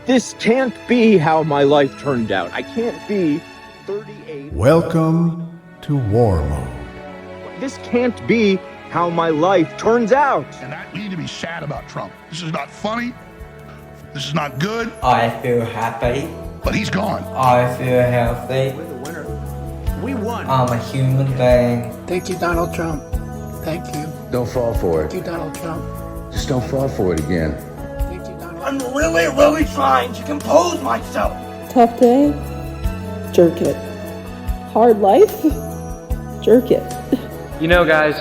This can't be how my life turned out. I can't be 38. Welcome to War Mode. This can't be how my life turns out. And I need to be sad about Trump. This is not funny. This is not good. I feel happy. But he's gone. I feel healthy. We're the winner. We won. I'm a human being. Thank you, Donald Trump. Thank you. Don't fall for it. Thank you, Donald Trump. Just don't fall for it again. Thank you, Donald I'm really trying to compose myself. Tough day, jerk it. Hard life, jerk it. You know, guys,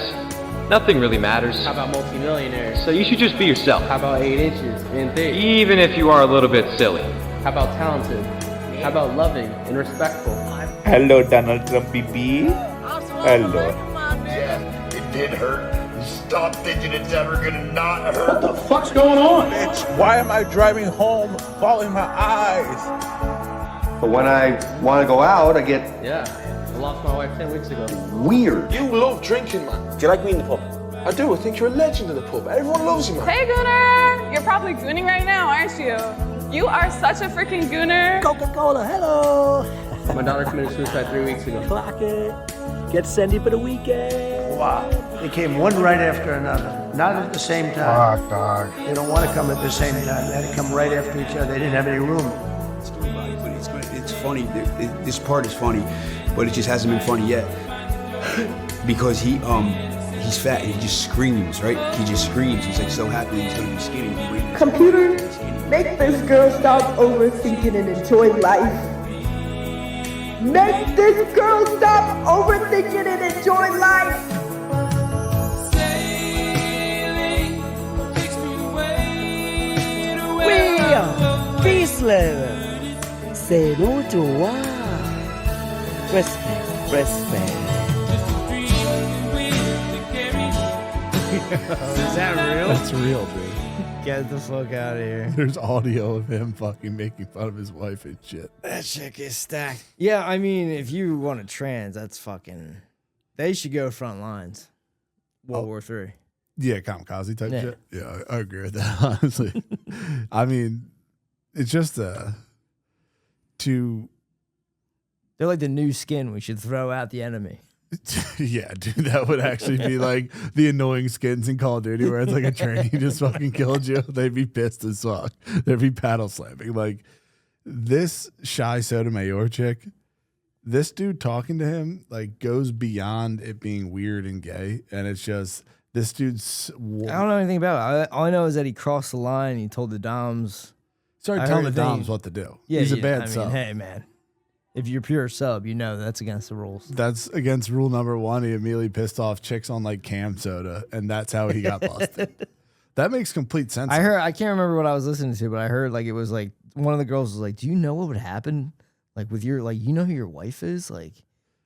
nothing really matters. How about multimillionaires? So you should just be yourself. How about 8 inches and thick? Even if you are a little bit silly. How about talented? How about loving and respectful? Hello, Donald Trump baby. Hello. Yeah, it did hurt. Stop thinking it's ever gonna not hurt. What the fuck's going on? Bitch, why am I driving home, bawling my eyes? But when I want to go out, I get Yeah, I lost my wife 10 weeks ago. weird. You love drinking, man. Do you like me in the pub? I do. I think you're a legend in the pub. Everyone loves you, man. Hey, Gooner! You're probably gooning right now, aren't you? You are such a freaking gooner. Coca-Cola, hello. My daughter committed suicide 3 weeks ago. Clock it. Get Sandy for the weekend. Wow. They came one right after another. Not at the same time. Fuck, dog. They don't want to come at the same time. They had to come right after each other. They didn't have any room. It's funny. This part is funny, but it just hasn't been funny yet because he's fat and he just screams, right? He just screams. He's like so happy he's gonna be skinny. Computer, make this girl stop overthinking and enjoy life. Make this girl stop overthinking and enjoy life. We are peace lovers. Say no to war. Respect. Is that real? That's real, dude. Get the fuck out of here. There's audio of him fucking making fun of his wife and shit. That shit gets stacked. Yeah, I mean, if you want to trans, that's fucking. They should go front lines. World War III. Yeah, kamikaze type Yeah. shit. Yeah, I agree with that, honestly. I mean, it's just to They're like the new skin. We should throw out the enemy. yeah, dude, that would actually be like the annoying skins in Call of Duty where it's like a trainee just fucking killed you. They'd be pissed as fuck. They'd be paddle slamming. Like this Shy Sotomayor chick, this dude talking to him like goes beyond it being weird and gay, and it's just this dude's. I don't know anything about it. All I know is that he crossed the line. He told the Doms. Started telling the Doms what to do. Yeah, he's a yeah, bad I mean, sub. hey, man. If you're pure sub, you know that's against the rules. That's against rule number 1. He immediately pissed off chicks on like cam soda, and that's how he got busted. That makes complete sense. I can't remember what I was listening to, but I heard like it was like one of the girls was like, "Do you know what would happen? Like with your you know who your wife is? Like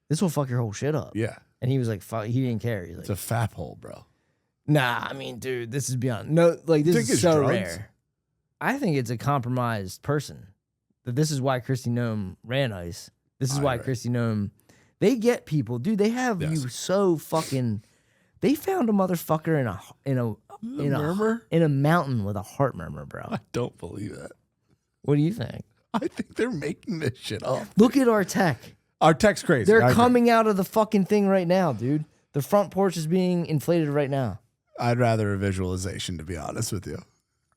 this will fuck your whole shit up." Yeah. And he was like, "Fuck," he didn't care. He's like, it's a fap hole, bro. Nah, I mean, dude, this is beyond. No, like this is so rare. I think it's a compromised person. That this is why Kristi Noem ran ICE. This is why Kristi Noem. They get people, dude. They have you so fucking. They found a motherfucker in a mountain with a heart murmur, bro. I don't believe that. What do you think? I think they're making this shit up. Look at our tech. Our tech's crazy. They're coming out of the fucking thing right now, dude. The front porch is being inflated right now. I'd rather a visualization, to be honest with you.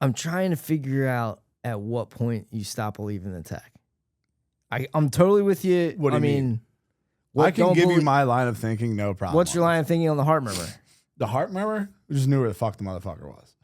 I'm trying to figure out at what point you stop believing the tech. I'm totally with you. What do you mean? I can give you my line of thinking, no problem. What's your line of thinking on the heart murmur? The heart murmur? We just knew where the fuck the motherfucker was.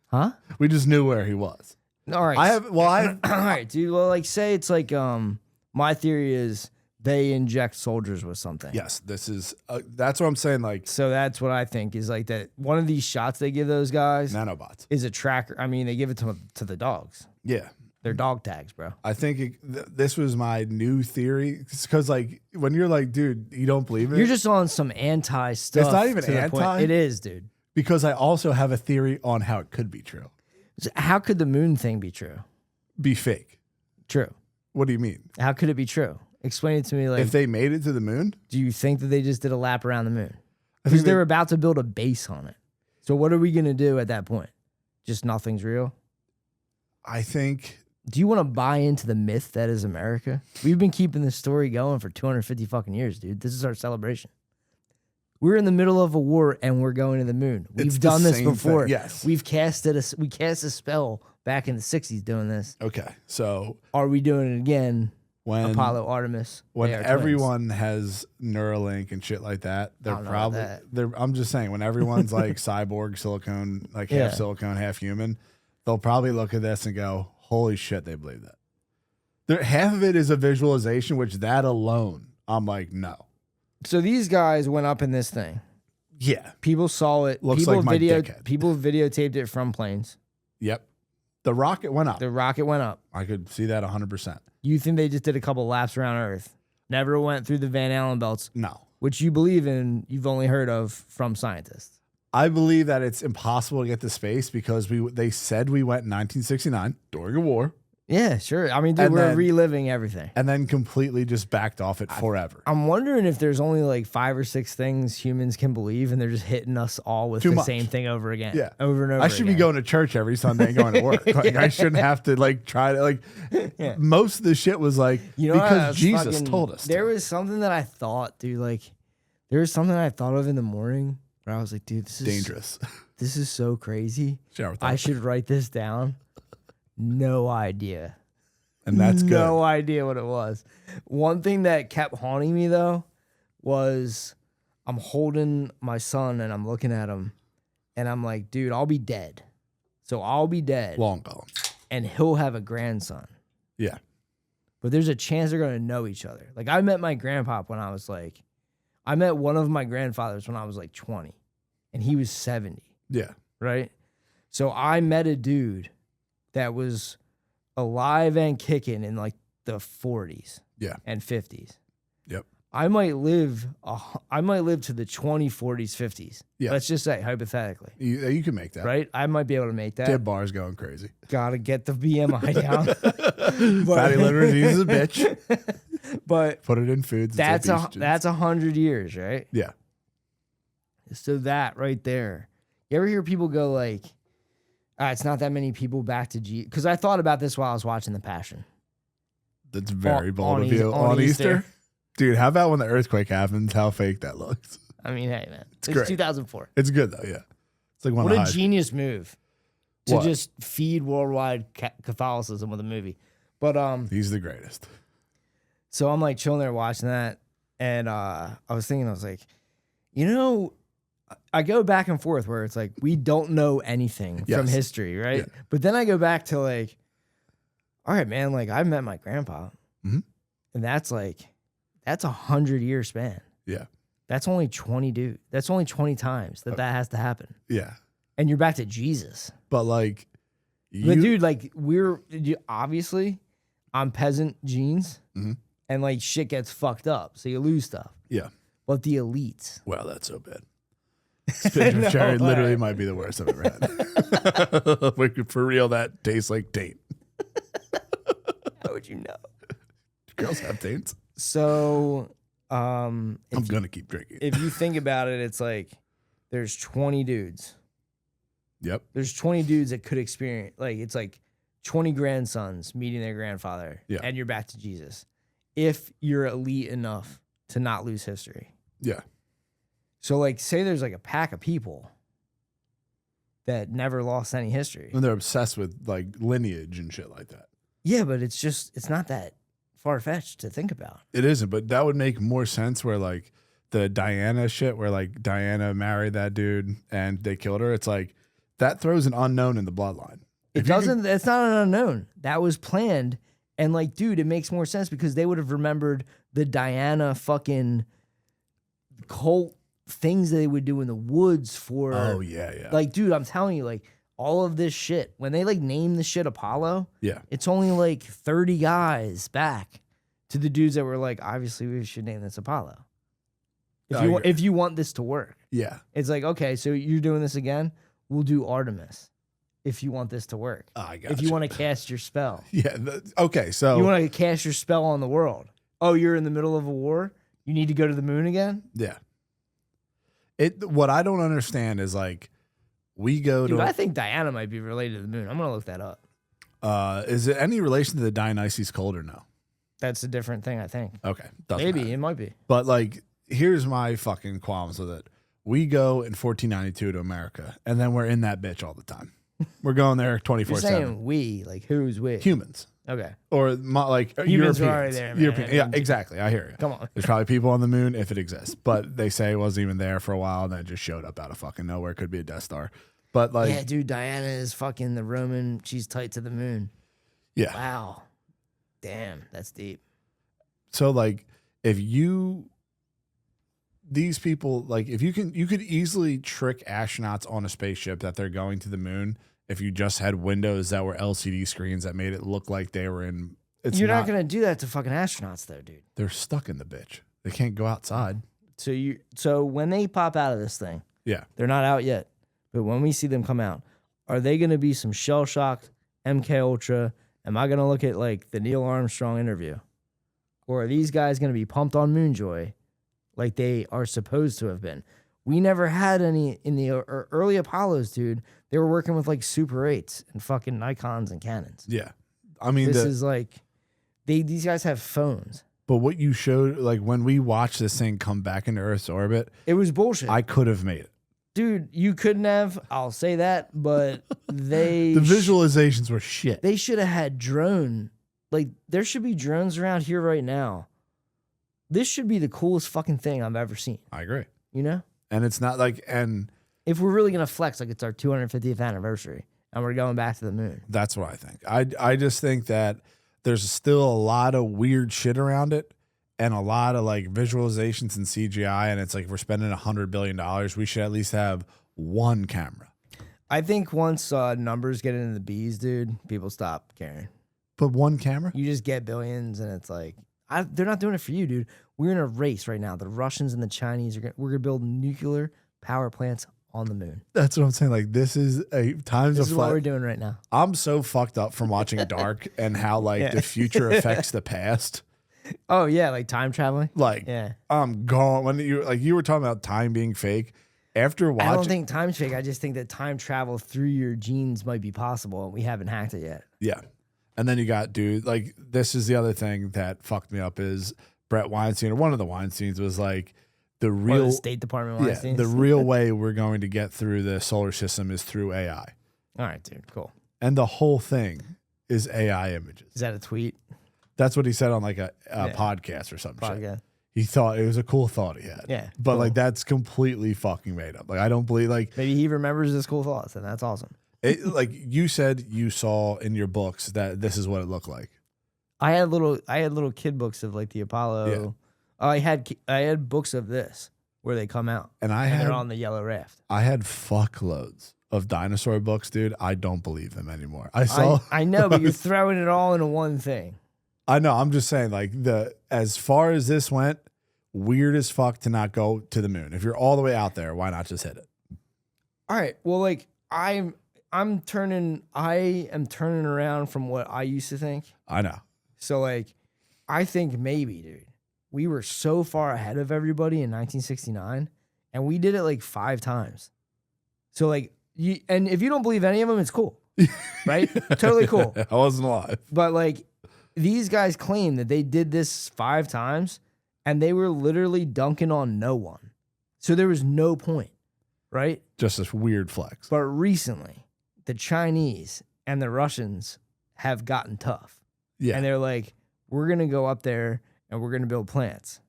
Huh? We just knew where he was. All right. All right, dude. Well, like, say it's like, my theory is they inject soldiers with something. Yes, this is, that's what I'm saying. Like, so that's what I think is like that one of these shots they give those guys, nanobots, is a tracker. I mean, they give it to the dogs. Yeah. They're dog tags, bro. I think this was my new theory. Because, like, when you're like, dude, you don't believe it? You're just on some anti stuff. It's not even anti. It is, dude. Because I also have a theory on how it could be true. So how could the moon thing be true? Be fake. True. What do you mean? How could it be true? Explain it to me. Like, if they made it to the moon? Do you think that they just did a lap around the moon? Because they're about to build a base on it. So what are we going to do at that point? Just nothing's real? I think Do you want to buy into the myth that is America? We've been keeping this story going for 250 fucking years, dude. This is our celebration. We're in the middle of a war and we're going to the moon. We've done this before. Thing. Yes. We cast a spell back in the 60s doing this. Okay. So are we doing it again? When Apollo, Artemis. When everyone has Neuralink and shit like that, I'm just saying, when everyone's like cyborg, silicone, like half silicone, half human, they'll probably look at this and go, holy shit, they believe that. Half of it is a visualization, which that alone, I'm like, no. So these guys went up in this thing. Yeah. People saw it. Looks like my dickhead. People videotaped it from planes. Yep. The rocket went up. The rocket went up. I could see that 100%. You think they just did a couple laps around Earth? Never went through the Van Allen belts? No. Which you believe in, you've only heard of from scientists. I believe that it's impossible to get to space because they said we went in 1969 during a war. Yeah, sure. I mean, dude, we're reliving everything. And then completely just backed off it forever. I'm wondering if there's only like 5 or 6 things humans can believe, and they're just hitting us all with the same thing over again. Yeah. Over and over I should be going to church every Sunday and going to work. Like, I shouldn't have to like try to like most of the shit was like, because Jesus told us. There was something that I thought, dude, like there was something I thought of in the morning where I was like, dude, this is dangerous. This is so crazy. I should write this down. No idea. And that's good. No idea what it was. One thing that kept haunting me though was I'm holding my son and I'm looking at him and I'm like, dude, I'll be dead. So I'll be dead. Long gone. And he'll have a grandson. Yeah. But there's a chance they're going to know each other. Like I met my grandpa when I was like, I met one of my grandfathers when I was like 20 and he was 70. Yeah. Right? So I met a dude that was alive and kicking in like the 40s and 50s. Yep. I might live to the 20, 40s, 50s. Yeah. Let's just say hypothetically. You can make that. Right? I might be able to make that. Dib bar's going crazy. Gotta get the BMI down. Fatty liver disease is a bitch. But put it in foods. That's 100 years, right? Yeah. So that right there. You ever hear people go like, it's not that many people back to Jesus. Because I thought about this while I was watching The Passion. That's very bold of you. On Easter? Dude, how about when the earthquake happens, how fake that looks? I mean, hey, man. It's great. 2004. It's good, though, yeah. It's like what a genius move to just feed worldwide Catholicism with a movie. But he's the greatest. So I'm like chilling there watching that. And I was thinking, I was like, you know, I go back and forth where it's like, we don't know anything from history, right? Yeah. But then I go back to like, all right, man, like I met my grandpa. Mm-hmm. And that's 100-year span. Yeah. That's only 20 dude. That's only 20 times that has to happen. Yeah. And you're back to Jesus. But like, but dude, like obviously I'm peasant genes and like shit gets fucked up. So you lose stuff. Yeah. But the elites. Wow, that's so bad. Spinach with cherry literally might be the worst I've ever had. Like, for real, that tastes like taint. How would you know? Girls have taints. So, I'm gonna keep drinking. If you think about it, it's like there's 20 dudes. Yep. There's 20 dudes that could experience, like, it's like 20 grandsons meeting their grandfather. Yeah. And you're back to Jesus. If you're elite enough to not lose history. Yeah. So, like, say there's like a pack of people that never lost any history. And they're obsessed with like lineage and shit like that. Yeah, but it's not that far-fetched to think about. It isn't, but that would make more sense where like the Diana shit, where like Diana married that dude and they killed her. It's like that throws an unknown in the bloodline. It's not an unknown. That was planned. And like, dude, it makes more sense because they would have remembered the Diana fucking cult things that they would do in the woods for. Oh, yeah. Like, dude, I'm telling you, like, all of this shit, when they like name the shit Apollo, yeah, it's only like 30 guys back to the dudes that were like, obviously we should name this Apollo. If you want this to work. Yeah. It's like, okay, so you're doing this again? We'll do Artemis if you want this to work. I got if you want to cast your spell. Yeah. Okay, so you want to cast your spell on the world. Oh, you're in the middle of a war? You need to go to the moon again? Yeah. What I don't understand is like, we go Dude, to. I think Diana might be related to the moon. I'm gonna look that up. Is it any relation to the Dionysus cult or no? That's a different thing, I think. Okay. Doesn't Maybe matter. it might be. But like, here's my fucking qualms with it. We go in 1492 to America, and then we're in that bitch all the time. We're going there 24/7. You're saying we, like who's we? Humans. Okay. Or like Humans Europeans. are already there, man. European. Yeah, exactly. I hear you. Come on. There's probably people on the moon if it exists, but they say it wasn't even there for a while, and then it just showed up out of fucking nowhere. Could be a Death Star. But like, Yeah, dude, Diana is fucking the Roman. She's tight to the moon. yeah. Wow. Damn, that's deep. So like, if you, these people, like, if you could easily trick astronauts on a spaceship that they're going to the moon if you just had windows that were LCD screens that made it look like they were in. You're not gonna do that to fucking astronauts, though, dude. They're stuck in the bitch. They can't go outside. So when they pop out of this thing, Yeah. they're not out yet, but when we see them come out, are they gonna be some shell shocked MK Ultra? Am I gonna look at like the Neil Armstrong interview, or are these guys gonna be pumped on Moonjoy, like they are supposed to have been? We never had any in the early Apollos, dude. They were working with like Super 8s and fucking Nikons and Canons. Yeah. I mean, This is like, these guys have phones. but what you showed, like when we watched this thing come back into Earth's orbit, It was bullshit. I could have made it. Dude, you couldn't have. I'll say that, but they The visualizations were shit. they should have had drone. Like there should be drones around here right now. This should be the coolest fucking thing I've ever seen. I agree. You know? And it's not like, and If we're really gonna flex, like it's our 250th anniversary and we're going back to the moon. that's what I think. I just think that there's still a lot of weird shit around it and a lot of like visualizations and CGI. And it's like, if we're spending $100 billion, we should at least have one camera. I think once numbers get into the B's, dude, people stop caring. But one camera? You just get billions, and it's like they're not doing it for you, dude. We're in a race right now. The Russians and the Chinese we're gonna build nuclear power plants on the moon. That's what I'm saying. Like, this is a times This of is what we're doing right now. I'm so fucked up from watching Dark and how like Yeah. the future affects the past. Oh yeah, like time traveling. Like, Yeah. I'm gone. When you were talking about time being fake, after watching, I don't think time's fake. I just think that time travel through your genes might be possible, and we haven't hacked it yet. yeah. And then you got, dude, like, this is the other thing that fucked me up is Brett Weinstein, or one of the Weinsteins, was like, the Or real the State Department yeah, Weinsteins. the real way we're going to get through the solar system is through AI. All right, dude. Cool. And the whole thing is AI images. Is that a tweet? That's what he said on like a Yeah. podcast or something. Podcast. He thought it was a cool thought he had. Yeah, But cool. like, that's completely fucking made up. Like, I don't believe, like, Maybe he remembers his cool thoughts, and that's awesome. like you said, you saw in your books that this is what it looked like. I had little kid books of like the Apollo. Yeah. Oh, I had books of this where they come out, And they're on the yellow raft. I had fuckloads of dinosaur books, dude. I don't believe them anymore. I saw. I know, but you're throwing it all into one thing. I know. I'm just saying, like, as far as this went, weird as fuck to not go to the moon. If you're all the way out there, why not just hit it? All right. Well, like I am turning around from what I used to think. I know. So like, I think maybe, dude, we were so far ahead of everybody in 1969, and we did it like 5 times. So like, and if you don't believe any of them, it's cool, right? Totally cool. I wasn't alive. But like, these guys claim that they did this 5 times, and they were literally dunking on no one. So there was no point, right? Just this weird flex. But recently, the Chinese and the Russians have gotten tough. Yeah. And they're like, we're going to go up there and we're going to build plants.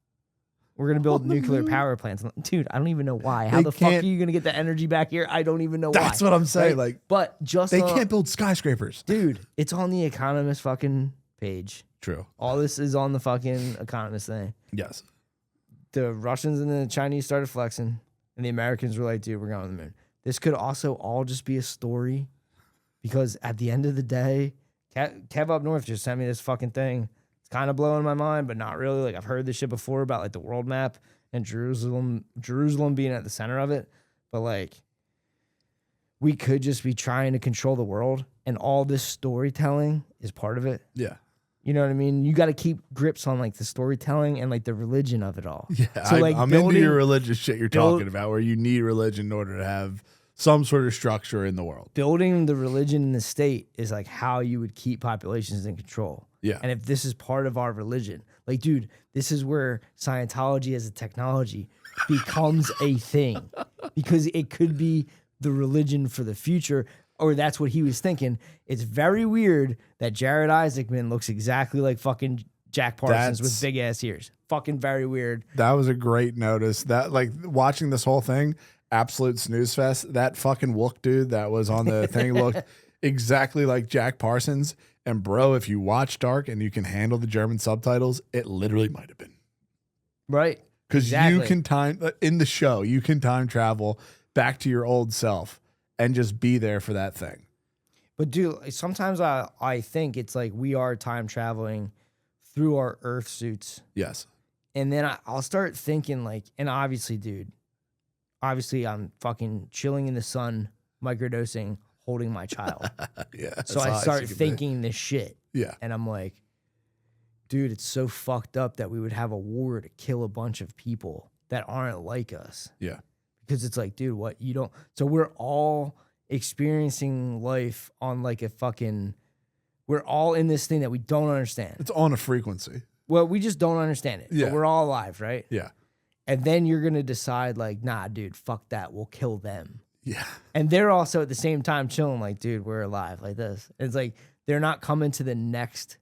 We're going to build nuclear power plants. Dude, I don't even know why. How They the fuck are can't- you going to get the energy back here? I don't even know why. That's what I'm saying. Right? Like, but just they on- can't build skyscrapers. Dude, it's on the Economist fucking page. True. All this is on the fucking Economist thing. Yes. The Russians and the Chinese started flexing, and the Americans were like, dude, we're going to the moon. This could also all just be a story, because at the end of the day, Kev up north just sent me this fucking thing. It's kind of blowing my mind, but not really. Like, I've heard this shit before about like the world map and Jerusalem being at the center of it. But like, we could just be trying to control the world, and all this storytelling is part of it. Yeah. You know what I mean? You got to keep grips on like the storytelling and like the religion of it all. Yeah. So, like, I'm into building- your religious shit you're build- talking about, where you need religion in order to have some sort of structure in the world. Building the religion in the state is like how you would keep populations in control. Yeah. And if this is part of our religion, like, dude, this is where Scientology as a technology becomes a thing because it could be the religion for the future, or that's what he was thinking. It's very weird that Jared Isaacman looks exactly like fucking Jack Parsons with big ass ears. Fucking very weird. That was a great notice. That, like, watching this whole thing, absolute snooze fest. That fucking Wook dude that was on the thing looked exactly like Jack Parsons. And bro, if you watch Dark and you can handle the German subtitles, it literally might have been. Right. Because you can in the show, you can time travel back to your old self and just be there for that thing. But dude, sometimes I think it's like we are time traveling through our Earth suits. Yes. And then I'll start thinking like, and obviously, dude, I'm fucking chilling in the sun, microdosing, holding my child. Yeah. So I start thinking this shit. Yeah. And I'm like, dude, it's so fucked up that we would have a war to kill a bunch of people that aren't like us. Yeah. Because it's like, dude, what you don't. So we're all experiencing life on like a fucking. We're all in this thing that we don't understand. It's on a frequency. Well, we just don't understand it. Yeah. But we're all alive, right? Yeah. And then you're gonna decide like, nah, dude, fuck that. We'll kill them. Yeah. And they're also at the same time chilling, like, dude, we're alive, like this. It's like they're not coming to the next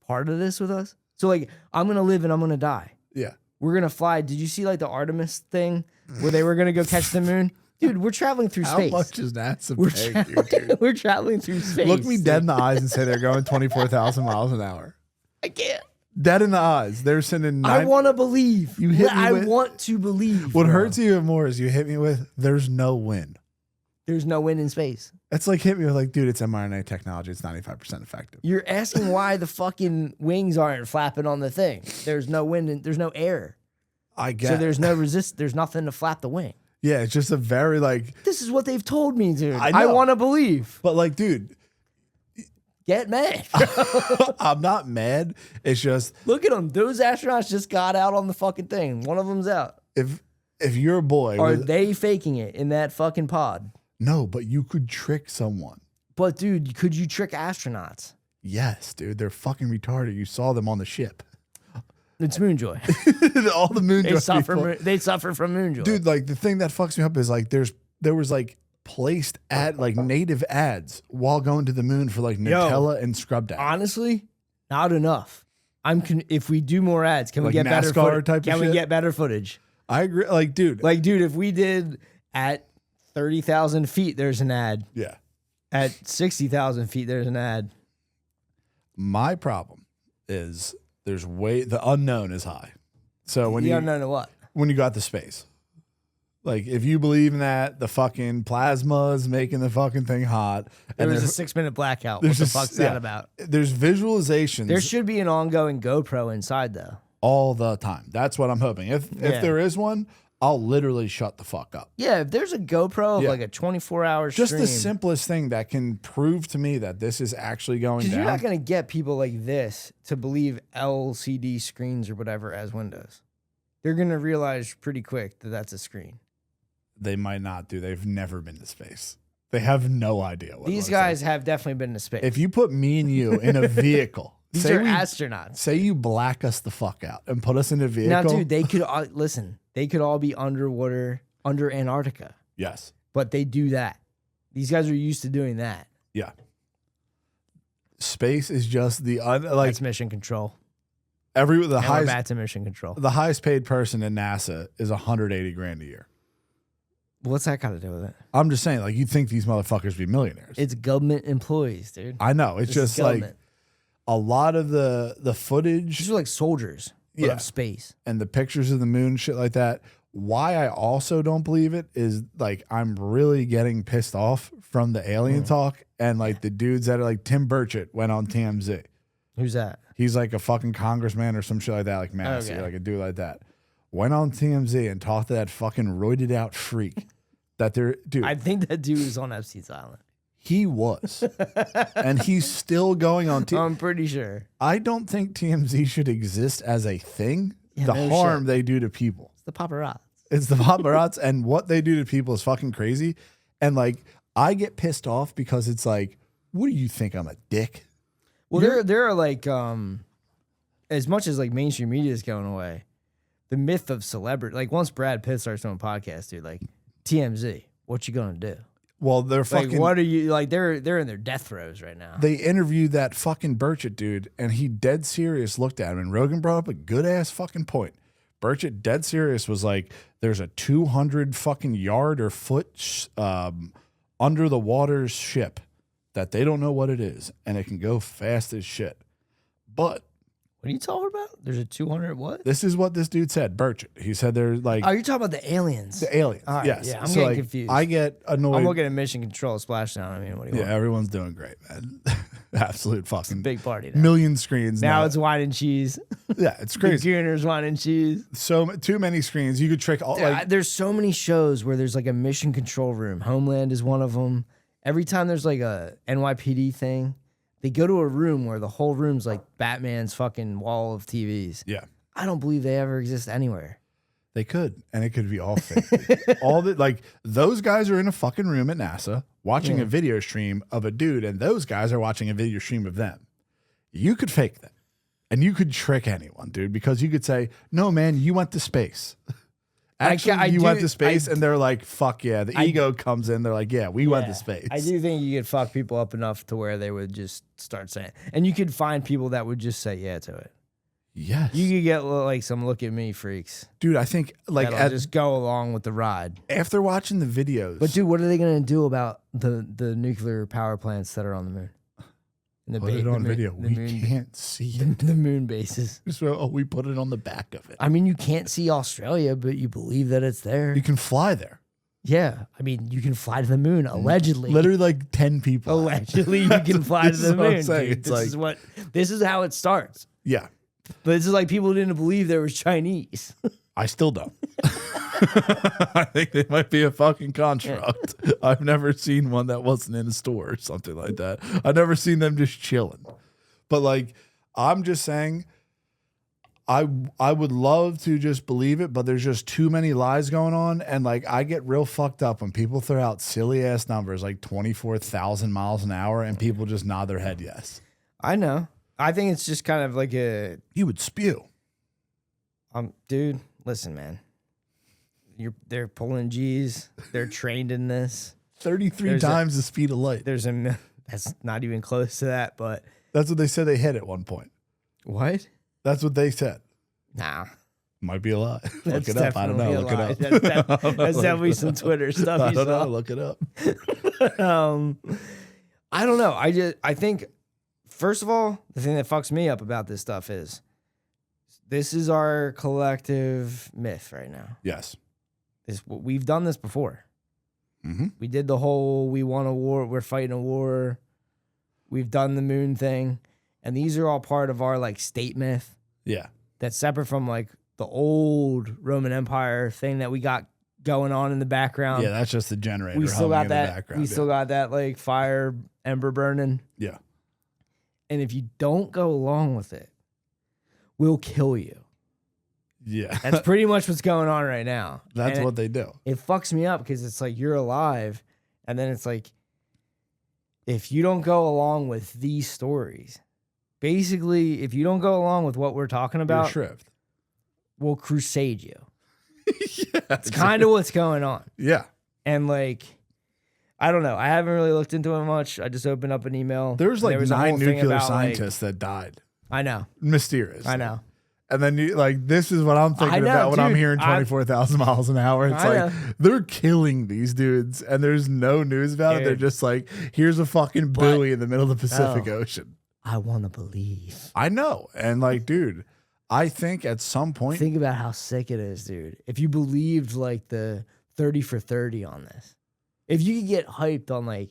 part of this with us. So like, I'm gonna live and I'm gonna die. Yeah. We're gonna fly. Did you see like the Artemis thing where they were gonna go catch the moon? Dude, we're traveling through space. How much is NASA paying you, dude? We're traveling through space. Look me dead in the eyes and say they're going 24,000 miles an hour. I can't. Dead in the eyes. They're sending. I want to believe. You hit me I with- want to believe. What bro. hurts even more is you hit me with, there's no wind. There's no wind in space. It's like hit me with like, dude, it's mRNA technology. It's 95% effective. You're asking why the fucking wings aren't flapping on the thing. There's no wind and there's no air. I get. So there's no resist. There's nothing to flap the wing. Yeah, it's just a very like. This is what they've told me, dude. I I know. want to believe. But like, dude, Get mad. I'm not mad. It's just Look at them. Those astronauts just got out on the fucking thing. One of them's out. if you're a boy, Are with- they faking it in that fucking pod? no, but you could trick someone. But dude, could you trick astronauts? Yes, dude, they're fucking retarded. You saw them on the ship. It's Moonjoy. All the moon They suffer. They suffer from Moonjoy. Dude, like the thing that fucks me up is like there was like placed at like native ads while going to the moon for like Nutella and scrub down. Honestly, not enough. If we do more ads, can we Like get better NASCAR footage? type of Can we shit? get better footage? I agree. Like, dude, If we did at 30,000 feet, there's an ad. yeah. At 60,000 feet, there's an ad. My problem is the unknown is high. So when You you don't know what. when you got the space, like if you believe in that, the fucking plasma is making the fucking thing hot. There was a there's- 6-minute blackout. What there's the just- fuck's that yeah. about? There's visualizations There should be an ongoing GoPro inside, though. all the time. That's what I'm hoping. If Yeah. there is one, I'll literally shut the fuck up. Yeah, if there's a GoPro of Yeah. like a 24-hour Just stream. the simplest thing that can prove to me that this is actually going Because down. you're not going to get people like this to believe LCD screens or whatever as windows. They're going to realize pretty quick that that's a screen. They might not do. They've never been to space. They have no idea what it These looks guys like. have definitely been to space. If you put me and you in a vehicle, These are astronauts. Say you black us the fuck out and put us in a vehicle. Now, dude, they could listen. They could all be underwater under Antarctica, yes, but they do that. These guys are used to doing that. yeah. Space is just the That's mission control. the And we're highest back to mission control. the highest paid person in NASA is $180,000 a year. What's that got to do with it? I'm just saying, like, you'd think these motherfuckers be millionaires. It's government employees, dude. I know. It's This is just like government. a lot of the footage. These are like soldiers but of space. And the pictures of the moon, shit like that. Why I also don't believe it is like I'm really getting pissed off from the alien talk and like the dudes that are like Tim Burchett went on TMZ. Who's that? He's like a fucking congressman or some shit like that, like Massey, Okay. like a dude like that. Went on TMZ and talked to that fucking roided out freak that they're, dude. I think that dude is on Epstein's Island. He was. And he's still going on TMZ. I'm pretty sure. I don't think TMZ should exist as a thing. Yeah, the no harm shit. they do to people. It's the paparazzi. It's the paparazzi, and what they do to people is fucking crazy. And like, I get pissed off because it's like, what do you think? I'm a dick? Well, there are like, as much as like mainstream media is going away, the myth of celebrity, like once Brad Pitt starts doing podcasts, dude, like TMZ, what you gonna do? Well, they're Like, fucking. what are you like? They're in their death throes right now. They interviewed that fucking Burchett dude, and he dead serious looked at him, and Rogan brought up a good ass fucking point. Burchett dead serious was like, there's a 200 fucking yard or foot under the water ship that they don't know what it is, and it can go fast as shit. But What are you talking about? There's a 200 what? this is what this dude said, Burchett. He said they're like Oh, you're talking about the aliens. the aliens. All right, Yes. yeah, I'm So, getting like, confused. I get annoyed. I'm looking at Mission Control Splashdown. I mean, what do you Yeah, want? everyone's doing great, man. Absolute fucking Big party now. million screens Now it's wine and cheese. yeah, it's The crazy. Gooners wine and cheese. So too many screens. You could trick all like There's so many shows where there's like a mission control room. Homeland is one of them. Every time there's like a NYPD thing, they go to a room where the whole room's like Batman's fucking wall of TVs. yeah. I don't believe they ever exist anywhere. They could, and it could be all fake. all the like those guys are in a fucking room at NASA watching a video stream of a dude, and those guys are watching a video stream of them. You could fake that, and you could trick anyone, dude, because you could say, "No, man, you went to space." Actually, you went to space, and they're like, "Fuck yeah!" The ego comes in. They're like, "Yeah, we went to space." I do think you could fuck people up enough to where they would just start saying, and you could find people that would just say yeah to it. Yes, You could get like some look at me freaks. dude. I think like That'll just go along with the ride. after watching the videos, But dude, what are they gonna do about the nuclear power plants that are on the moon? And the put it on video. the We moon- can't see it. the moon bases. So, we put it on the back of it. I mean, you can't see Australia, but you believe that it's there. You can fly there. Yeah, I mean, you can fly to the moon allegedly. Literally, like 10 people. Allegedly, you can fly to This the is what I'm moon. saying. Dude. It's This is how it starts. Yeah, But this is like people didn't believe there was Chinese. I still don't. I think they might be a fucking construct. I've never seen one that wasn't in a store or something like that. I've never seen them just chilling. But like, I'm just saying, I would love to just believe it, but there's just too many lies going on. And like, I get real fucked up when people throw out silly ass numbers like 24,000 miles an hour and people just nod their head yes. I know. I think it's just kind of like a You would spew. dude, listen, man. They're pulling G's. They're trained in this. 33 There's times the speed of light. That's not even close to that, but That's what they said they hit at one point. what? That's what they said. Nah. Might be a lie. Look That's it up. I don't know. definitely a Look lie. it up. That's definitely some Twitter stuff I you don't know. saw. Look it up. I don't know. I think first of all, the thing that fucks me up about this stuff is this is our collective myth right now. Yes. We've done this before. Mm-hmm. We did the whole we won a war, we're fighting a war. We've done the moon thing. And these are all part of our like state myth Yeah. that's separate from like the old Roman Empire thing that we got going on in the background. Yeah, that's just the generator. we still humming got in the that. background, We still got that like fire ember burning. Yeah. And if you don't go along with it, we'll kill you. Yeah. That's pretty much what's going on right now. That's And what they do. it fucks me up because it's like you're alive, and then it's like if you don't go along with these stories, basically, if you don't go along with what we're talking about, You're shrift. we'll crusade you. Yeah. It's kind of what's going on. Yeah. And like, I don't know. I haven't really looked into it much. I just opened up an email. There was like a 9 whole thing nuclear about, like- scientists that died. I know. Mysterious. I know. And then you like this is what I'm thinking I know, about when I'm dude. hearing 24,000 miles an hour. It's I like know. they're killing these dudes and there's no news about it. They're Dude. just like, here's a fucking buoy in the middle of the Pacific No. Ocean. I want to believe. I know. And like, dude, I think at some point Think about how sick it is, dude. If you believed like the 30 for 30 on this, if you could get hyped on like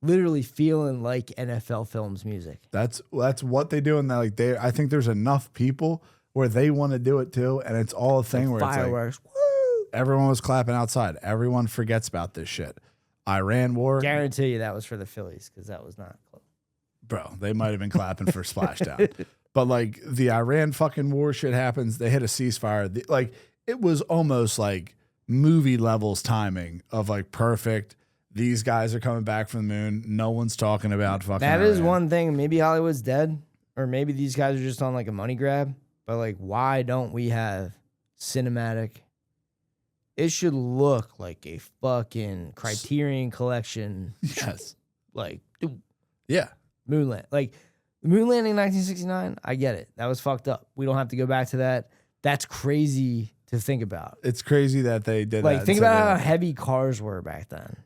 literally feeling like NFL films music. that's what they do. And like I think there's enough people where they want to do it too. And it's all a thing where Fireworks. it's like everyone was clapping outside. Everyone forgets about this shit. Iran war. Guarantee you that was for the Phillies because that was not close. Bro, they might have been clapping for Splashdown. But like the Iran fucking war shit happens. They hit a ceasefire. Like it was almost like movie levels timing of like perfect. these guys are coming back from the moon. No one's talking about fucking. That is Iran. one thing. Maybe Hollywood's dead, or maybe these guys are just on like a money grab. But like, why don't we have cinematic? It should look like a fucking Criterion Collection. Yes. Like, Yeah. Moonland. Like, the moon landing in 1969, I get it. That was fucked up. We don't have to go back to that. That's crazy to think about. It's crazy that they did Like, that. think about how heavy cars were back then.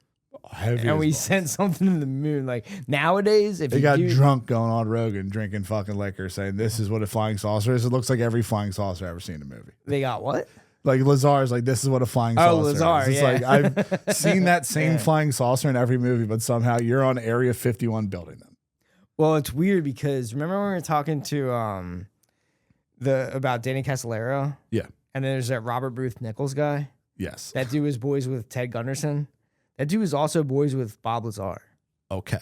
Heavy And we as balls. sent something to the moon. Like, nowadays, if They you got do, drunk going on Rogan, drinking fucking liquor, saying this is what a flying saucer is. It looks like every flying saucer I've ever seen in a movie. they got what? Like Lazar's like, this is what a flying Oh, saucer Lazar, is. It's yeah. like, I've seen that same Yeah. flying saucer in every movie, but somehow you're on Area 51 building them. Well, it's weird because remember when we were talking to about Danny Castellero? Yeah. And then there's that Robert Bruce Nichols guy. Yes. That dude was boys with Ted Gunderson. That dude was also boys with Bob Lazar. Okay.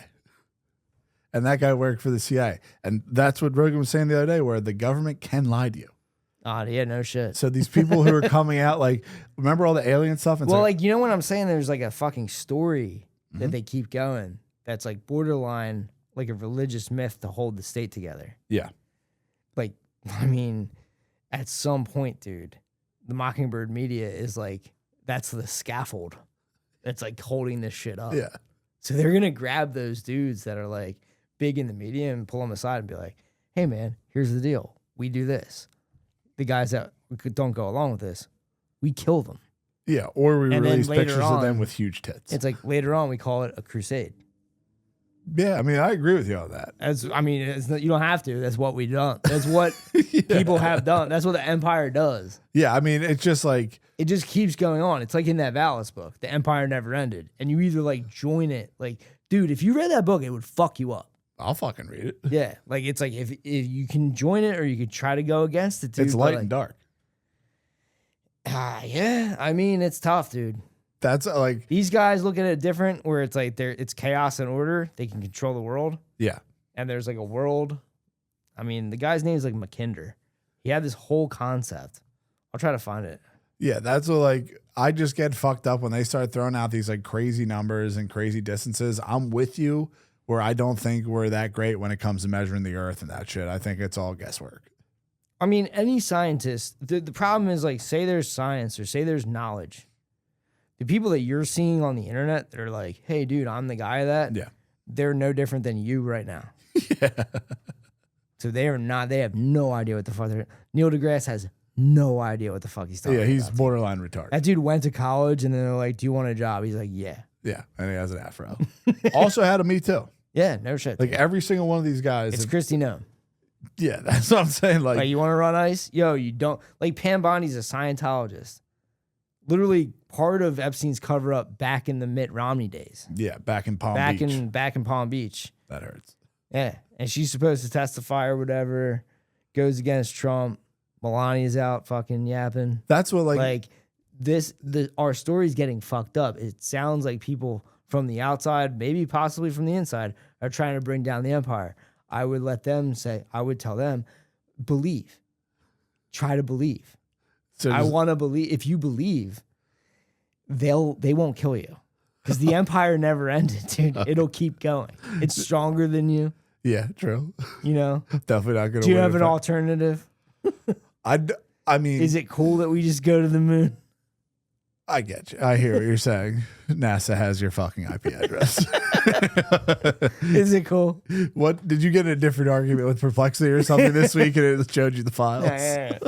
And that guy worked for the CIA. And that's what Rogan was saying the other day, where the government can lie to you. Oh, yeah, no shit. So these people who are coming out, like, remember all the alien stuff? It's Well, like, you know what I'm saying? There's like a fucking story Mm-hmm. that they keep going that's like borderline like a religious myth to hold the state together. yeah. Like, I mean, at some point, dude, the Mockingbird media is like, that's the scaffold that's like holding this shit up. Yeah. So they're going to grab those dudes that are like big in the media and pull them aside and be like, hey, man, here's the deal. We do this. The guys that don't go along with this, we kill them. Yeah. Or we And then release later pictures on, of them with huge tits. It's like later on we call it a crusade. Yeah. I mean, I agree with you on that. You don't have to. That's what we done. That's what people have done. That's what the Empire does. Yeah. I mean, it's just like, It just keeps going on. It's like in that Valis book, The Empire Never Ended. And you either like join it. Like, dude, if you read that book, it would fuck you up. I'll fucking read it. Yeah. Like, it's like if you can join it or you could try to go against it, dude. It's but, light like, and dark. Yeah. I mean, it's tough, dude. That's like, These guys look at it different where it's like it's chaos and order. They can control the world. yeah. And there's like a world. I mean, the guy's name is like Mackinder. He had this whole concept. I'll try to find it. Yeah. That's what, like, I just get fucked up when they start throwing out these like crazy numbers and crazy distances. I'm with you where I don't think we're that great when it comes to measuring the earth and that shit. I think it's all guesswork. I mean, any scientist, the problem is like, say there's science or say there's knowledge. The people that you're seeing on the internet, they're like, hey, dude, I'm the guy of that. Yeah. They're no different than you right now. Yeah. So they have no idea what the fuck they're. Neil deGrasse has no idea what the fuck he's talking Yeah. about. He's borderline retarded. That dude went to college and then they're like, do you want a job? He's like, yeah. Yeah. And he has an afro. Also had a Me Too. Yeah, no shit. Like every single one of these guys. It's Christy Nome. Yeah. That's what I'm saying. Like, you want to run ice? Yo, you don't. Like, Pam Bondi's a Scientologist. Literally part of Epstein's cover up back in the Mitt Romney days. yeah. Back in Palm Beach. Back in Palm Beach. That hurts. Yeah. And she's supposed to testify or whatever. Goes against Trump. Melania's out fucking yapping. That's what Our story's getting fucked up. It sounds like people from the outside, maybe possibly from the inside, are trying to bring down the empire. I would tell them, believe. Try to believe. So I want to believe. If you believe, they won't kill you. Because the empire never ended, dude. It'll keep going. It's stronger than you. Yeah, true. You know? Definitely not going to Do you have an alternative? I mean, is it cool that we just go to the moon? I get you. I hear what you're saying. NASA has your fucking IP address. Is it cool? What did you get in a different argument with Perplexity or something this week, and it showed you the files? Yeah.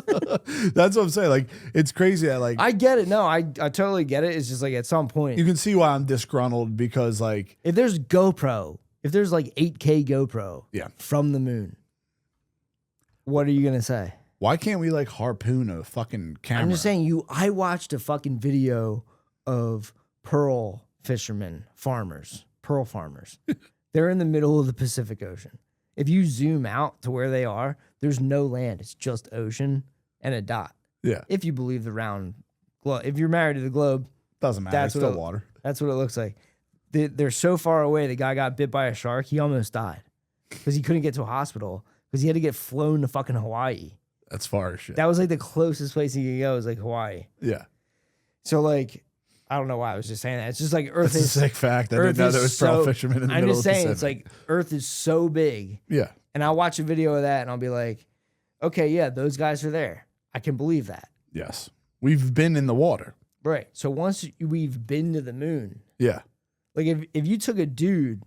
That's what I'm saying. Like, it's crazy that like I get it. No, I totally get it. It's just like at some point you can see why I'm disgruntled because like if there's GoPro, if there's like 8K GoPro, from the moon, what are you gonna say? Why can't we like harpoon a fucking camera? I'm just saying I watched a fucking video of pearl farmers. They're in the middle of the Pacific Ocean. If you zoom out to where they are, there's no land. It's just ocean and a dot. Yeah. If you believe the round globe. If you're married to the globe, doesn't matter. It's still water. That's what it looks like. They're so far away. The guy got bit by a shark. He almost died because he couldn't get to a hospital because he had to get flown to fucking Hawaii. That's far as shit. That was like the closest place he could go was like Hawaii. Yeah. So like, I don't know why I was just saying that. It's just like Earth That's is a sick fact. I didn't know there was pearl fishermen in the I'm middle just of the saying, it's Pacific. like Earth is so big. Yeah. And I'll watch a video of that and I'll be like, okay, yeah, those guys are there. I can believe that. Yes. We've been in the water. Right. So once we've been to the moon, Yeah. like if you took a dude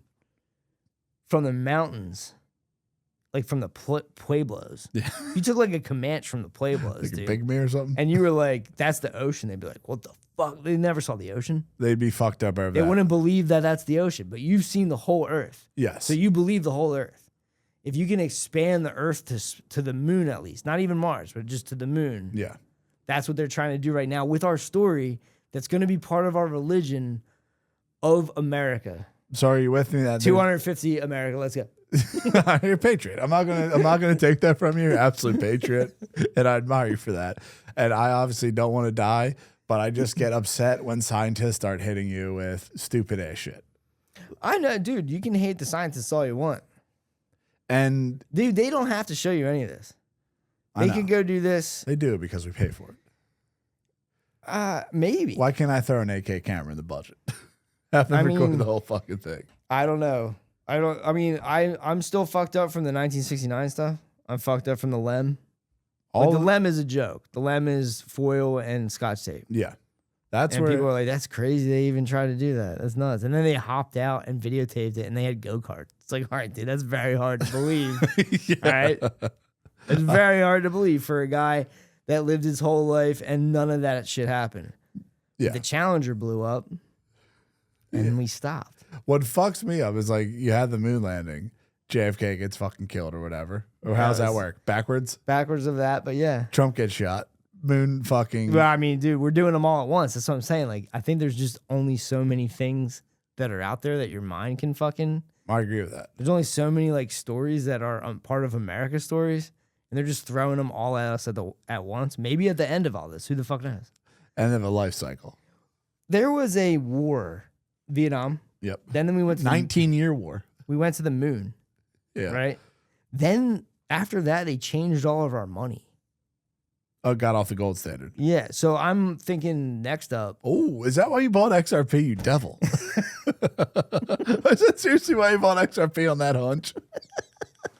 from the mountains, like from the Pueblos, Yeah. you took like a Comanche from the Pueblos, Like a dude, pygmy or something. and you were like, that's the ocean, they'd be like, what the fuck? They never saw the ocean. They'd be fucked up over They that. wouldn't believe that that's the ocean, but you've seen the whole Earth. Yes. So you believe the whole Earth. If you can expand the Earth to the moon at least, not even Mars, but just to the moon. Yeah. That's what they're trying to do right now with our story. That's going to be part of our religion of America. So are you with me? That 250 America. Let's go. You're a patriot. I'm not gonna take that from you. You're an absolute patriot, and I admire you for that. And I obviously don't want to die, but I just get upset when scientists start hitting you with stupid ass shit. I know, dude. You can hate the scientists all you want, and dude, they don't have to show you any of this. I They know. can go do this. They do it because we pay for it. Maybe. Why can't I throw an AK camera in the budget? Have them record the whole fucking thing. I don't know. I'm still fucked up from the 1969 stuff. I'm fucked up from the LEM. Like, the LEM is a joke. The LEM is foil and scotch tape. Yeah. That's and where people are like, that's crazy. They even tried to do that. That's nuts. And then they hopped out and videotaped it and they had go-karts. It's like, all right, dude, that's very hard to believe. All right. It's very hard to believe for a guy that lived his whole life and none of that shit happened. Yeah. The Challenger blew up and we stopped. What fucks me up is like you had the moon landing, JFK gets fucking killed or whatever. Or how's that work? Backwards? Backwards of that, but yeah. Trump gets shot. Moon fucking. Well, I mean, dude, we're doing them all at once. That's what I'm saying. Like, I think there's just only so many things that are out there that your mind can fucking. I agree with that. There's only so many like stories that are part of America stories, and they're just throwing them all at us at once. Maybe at the end of all this, who the fuck knows? End of a life cycle. There was a war, Vietnam. Yep. Then we went to 19-year war. We went to the moon. Yeah. Right. Then after that, they changed all of our money. Oh, got off the gold standard. Yeah. So I'm thinking next up. Oh, is that why you bought XRP, you devil? Is that seriously why you bought XRP on that hunch?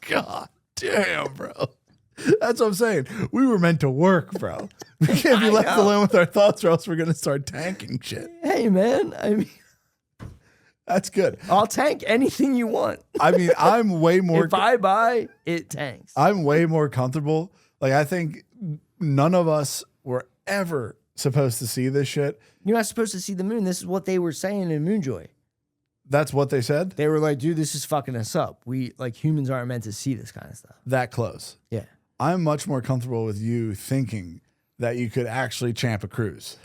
God damn, bro. That's what I'm saying. We were meant to work, bro. We can't be left alone with our thoughts or else we're going to start tanking shit. Hey, man. I mean, that's good. I'll tank anything you want. I mean, I'm way more. If I buy, it tanks. I'm way more comfortable. Like, I think none of us were ever supposed to see this shit. You're not supposed to see the moon. This is what they were saying in Moonjoy. That's what they said? They were like, dude, this is fucking us up. We, like, humans aren't meant to see this kind of stuff. That close. Yeah. I'm much more comfortable with you thinking that you could actually champ a cruise.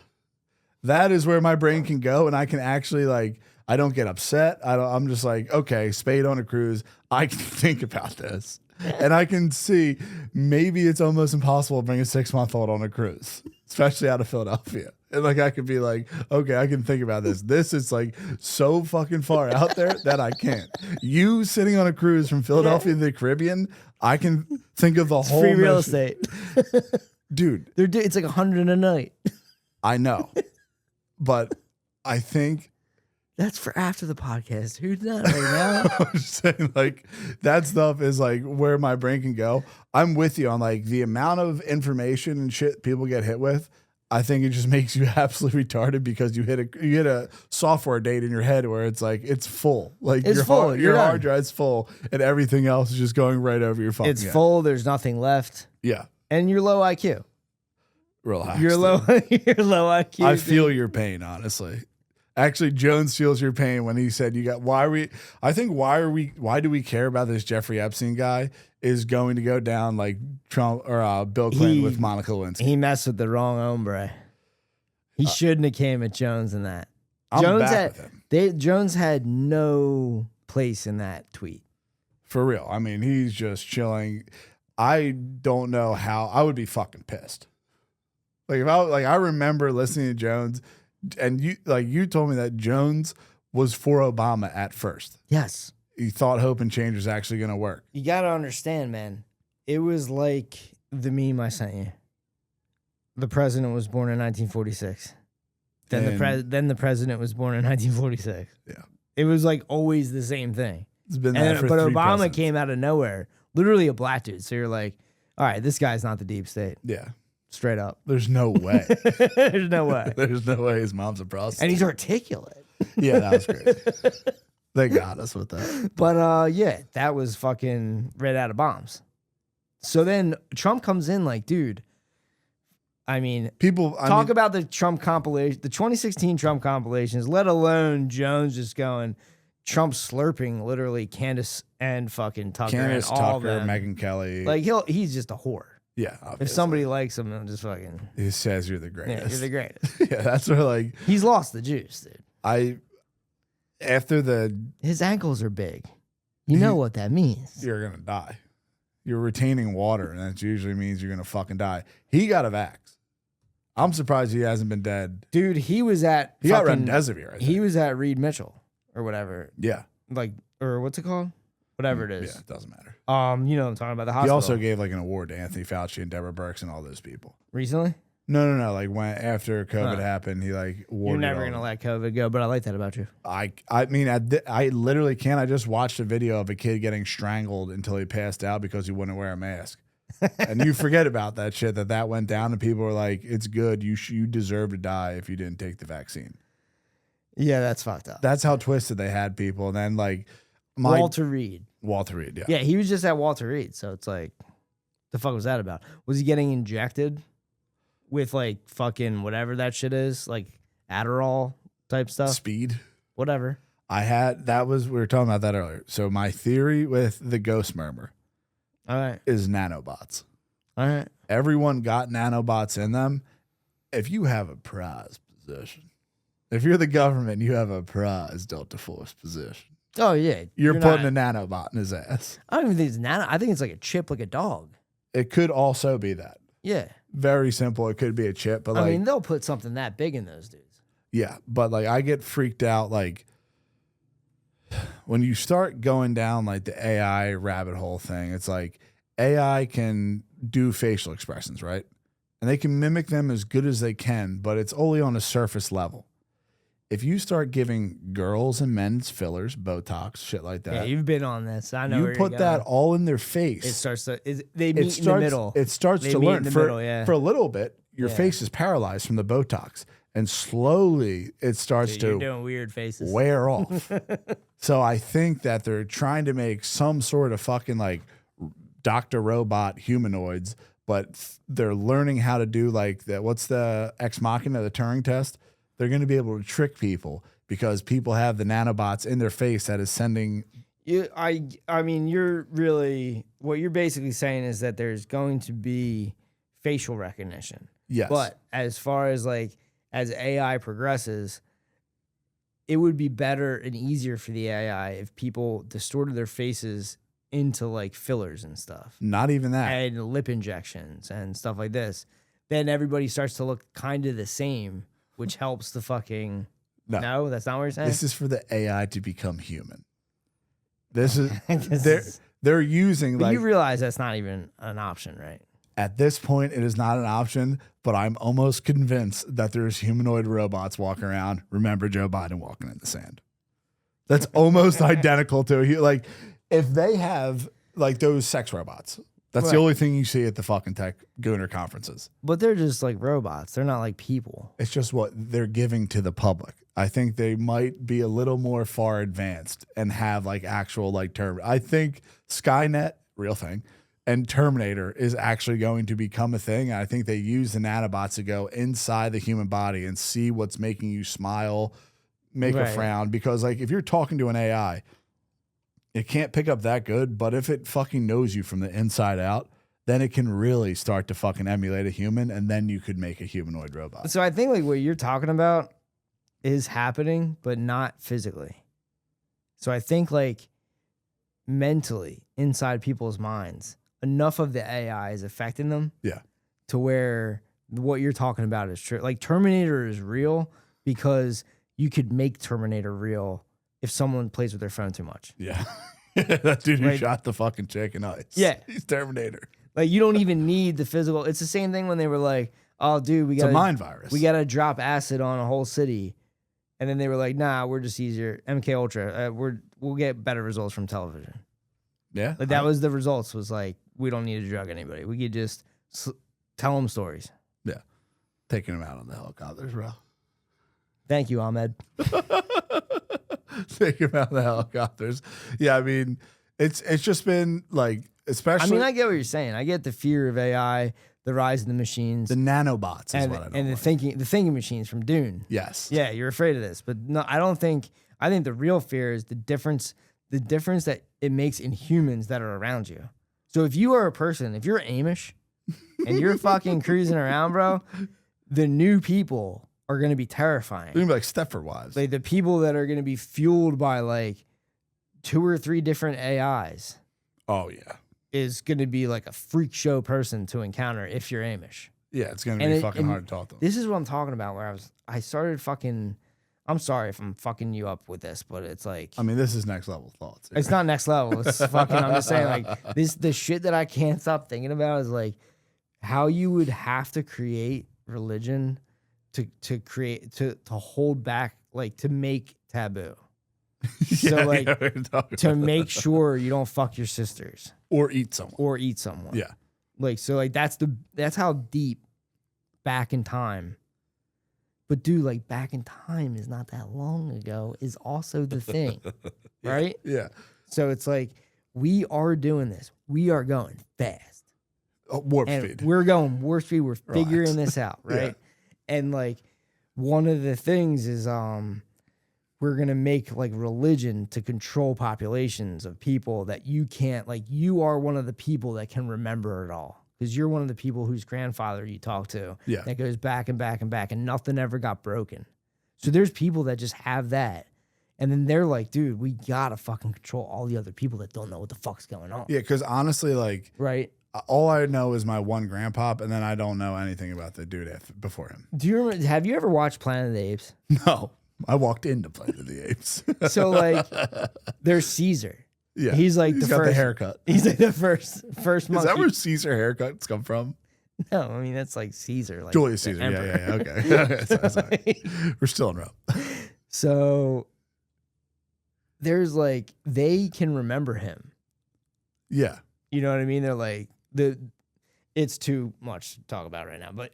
That is where my brain can go, and I can actually, like, I don't get upset. I'm just like, okay, Spade on a cruise. I can think about this. And I can see maybe it's almost impossible to bring a 6-month-old on a cruise, especially out of Philadelphia. And like, I could be like, okay, I can think about this. This is like so fucking far out there that I can't. You sitting on a cruise from Philadelphia to the Caribbean, I can think of the whole free real mission. estate. Dude. It's like $100 a night. I know. But I think that's for after the podcast. Who's not right now? I'm just saying, like, that stuff is like where my brain can go. I'm with you on like the amount of information and shit people get hit with. I think it just makes you absolutely retarded because you hit a software date in your head where it's like it's full. Like it's full. Your hard drive's full and everything else is just going right over your phone. It's full. There's nothing left. Yeah. And you're low IQ. Relax. You're low IQ. I feel your pain, honestly. Actually, Jones feels your pain when he said why do we care about this Jeffrey Epstein guy is going to go down like Trump or Bill Clinton with Monica Lewinsky. He messed with the wrong hombre. He shouldn't have came at Jones in that. Jones had no place in that tweet. For real. I mean, he's just chilling. I don't know how I would be fucking pissed. Like I remember listening to Jones and you told me that Jones was for Obama at first. Yes. You thought Hope and Change was actually going to work. You got to understand, man. It was like the meme I sent you. The president was born in 1946. Then the president was born in 1946. Yeah. It was like always the same thing. It's been that for but 3 Obama presidents. came out of nowhere, literally a black dude. So you're like, all right, this guy's not the deep state. Yeah. Straight up. There's no way. There's no way. There's no way his mom's a prostitute. And he's articulate. Yeah, that was great. They got us with that. But yeah, that was fucking right out of bombs. So then Trump comes in like, dude, I mean, talk about the Trump compilation, the 2016 Trump compilations, let alone Jones just going, Trump slurping literally Candace and fucking Tucker Candace, and all Tucker, them. Megyn Kelly. Like he's just a whore. Yeah. If obviously. somebody likes him, they'll just fucking. He says you're the Yeah, greatest. you're the greatest. Yeah, that's where like He's lost the juice, dude. After his ankles are big. You know what that means. you're gonna die. You're retaining water, and that usually means you're gonna fucking die. He got a vax. I'm surprised he hasn't been dead. Dude, he was at He got fucking- remdesivir. I think. He was at Reed Mitchell or whatever. Yeah. Like, or what's it called? Whatever it is. Yeah, it doesn't matter. You know what I'm talking about, the He hospital. also gave like an award to Anthony Fauci and Deborah Birx and all those people. Recently? No. Like when after COVID Huh. happened, he like awarded. You're never all going to of let COVID go, but I like that about you. I mean, I literally can't. I just watched a video of a kid getting strangled until he passed out because he wouldn't wear a mask. And you forget about that shit that went down, and people were like, "It's good. You deserve to die if you didn't take the vaccine." Yeah, that's fucked up. That's how twisted they had people. And then like Walter Reed. Walter Reed, yeah. Yeah, he was just at Walter Reed. So it's like, the fuck was that about? Was he getting injected with like fucking whatever that shit is? Like Adderall type stuff? Speed. Whatever. We were talking about that earlier. So my theory with the ghost murmur is nanobots. All right. Everyone got nanobots in them. If you have a prized position, if you're the government, you have a prized Delta Force position. Oh, yeah. You're putting a nanobot in his ass. I don't even think it's nano. I think it's like a chip, like a dog. It could also be that. Yeah. Very simple. It could be a chip, but I like, mean, they'll put something that big in those dudes. yeah, but like I get freaked out like when you start going down like the AI rabbit hole thing. It's like AI can do facial expressions, right? And they can mimic them as good as they can, but it's only on a surface level. If you start giving girls and men's fillers, Botox, shit like that, Yeah, you've been on this. I know. you where put you're that going. all in their face. It starts to. They meet in the middle. It starts They to meet learn in the for, middle, yeah. for a little bit. Your Yeah. face is paralyzed from the Botox, and slowly it starts Dude, you're to doing weird faces. wear off. So I think that they're trying to make some sort of fucking like Dr. Robot humanoids, but they're learning how to do like that. What's the Ex Machina, the Turing test? They're going to be able to trick people because people have the nanobots in their face that is sending. I mean, you're really what you're basically saying is that there's going to be facial recognition. Yes. But as far as like as AI progresses, it would be better and easier for the AI if people distorted their faces into like fillers and stuff. Not even that. And lip injections and stuff like this. Then everybody starts to look kind of the same, which helps the fucking. No, that's not what you're saying. This is for the AI to become human. This is they're using But like you realize that's not even an option, right? at this point it is not an option, but I'm almost convinced that there's humanoid robots walking around. Remember Joe Biden walking in the sand. That's almost identical to like if they have like those sex robots. That's the Right. only thing you see at the fucking tech Gooner conferences. But they're just like robots. They're not like people. It's just what they're giving to the public. I think they might be a little more far advanced and have like actual like term. I think Skynet, real thing, and Terminator is actually going to become a thing. I think they use the nanobots to go inside the human body and see what's making you smile, make a Right. frown. Because like if you're talking to an AI, it can't pick up that good, but if it fucking knows you from the inside out, then it can really start to fucking emulate a human, and then you could make a humanoid robot. So I think like what you're talking about is happening, but not physically. So I think like mentally inside people's minds, enough of the AI is affecting them. Yeah. To where what you're talking about is true. Like Terminator is real because you could make Terminator real if someone plays with their phone too much. Yeah. That dude who Right. shot the fucking chick in ice. Yeah. He's Terminator. Like you don't even need the physical. It's the same thing when they were like, oh, dude, It's a mind virus. We got to drop acid on a whole city. And then they were like, nah, we're just easier. MK Ultra, we'll get better results from television. Yeah. Like that was the results, was like, we don't need to drug anybody. We could just tell them stories. Yeah. Taking them out on the helicopters, bro. Thank you, Ahmed. Taking them out on the helicopters. Yeah, I mean, it's just been like, especially. I mean, I get what you're saying. I get the fear of AI, the rise of the machines. The nanobots is what I don't and like. the thinking machines from Dune. Yes. Yeah, you're afraid of this. But no, I think the real fear is the difference that it makes in humans that are around you. So if you are a person, if you're Amish and you're fucking cruising around, bro, the new people are going to be terrifying. They're going to be like Stepford Wives. Like the people that are going to be fueled by like 2 or 3 different AIs. Oh, yeah. Is going to be like a freak show person to encounter if you're Amish. Yeah, it's going to be fucking hard to talk to them. This is what I'm talking about, where I started fucking, I'm sorry if I'm fucking you up with this, but it's like, I mean, this is next level thoughts. It's not next level. It's fucking, I'm just saying, like, the shit that I can't stop thinking about is like how you would have to create religion to hold back, like to make taboo. So like to make sure you don't fuck your sisters or eat someone. Yeah. Like, so like that's how deep back in time. But dude, like back in time is not that long ago is also the thing. Right? Yeah. So it's like we are doing this. We are going fast. Warp speed. We're going warp speed. We're figuring this out, right? Yeah. And like one of the things is we're going to make like religion to control populations of people that you can't, like you are one of the people that can remember it all. Because you're one of the people whose grandfather you talk to that goes back and back and back and nothing ever got broken. So there's people that just have that. And then they're like, dude, we got to fucking control all the other people that don't know what the fuck's going on. Yeah, because honestly, like, right, all I know is my one grandpop, and then I don't know anything about the dude before him. Do you remember, have you ever watched Planet of the Apes? No. I walked into Planet of the Apes. So like, there's Caesar. Yeah, he's like he's the got first the haircut. He's like the first monkey. Is that where Caesar haircuts come from? No, I mean that's like Caesar, like Julius Caesar. Yeah, okay. Sorry. We're still in Rome. So there's like they can remember him. Yeah, you know what I mean. They're like it's too much to talk about right now, but.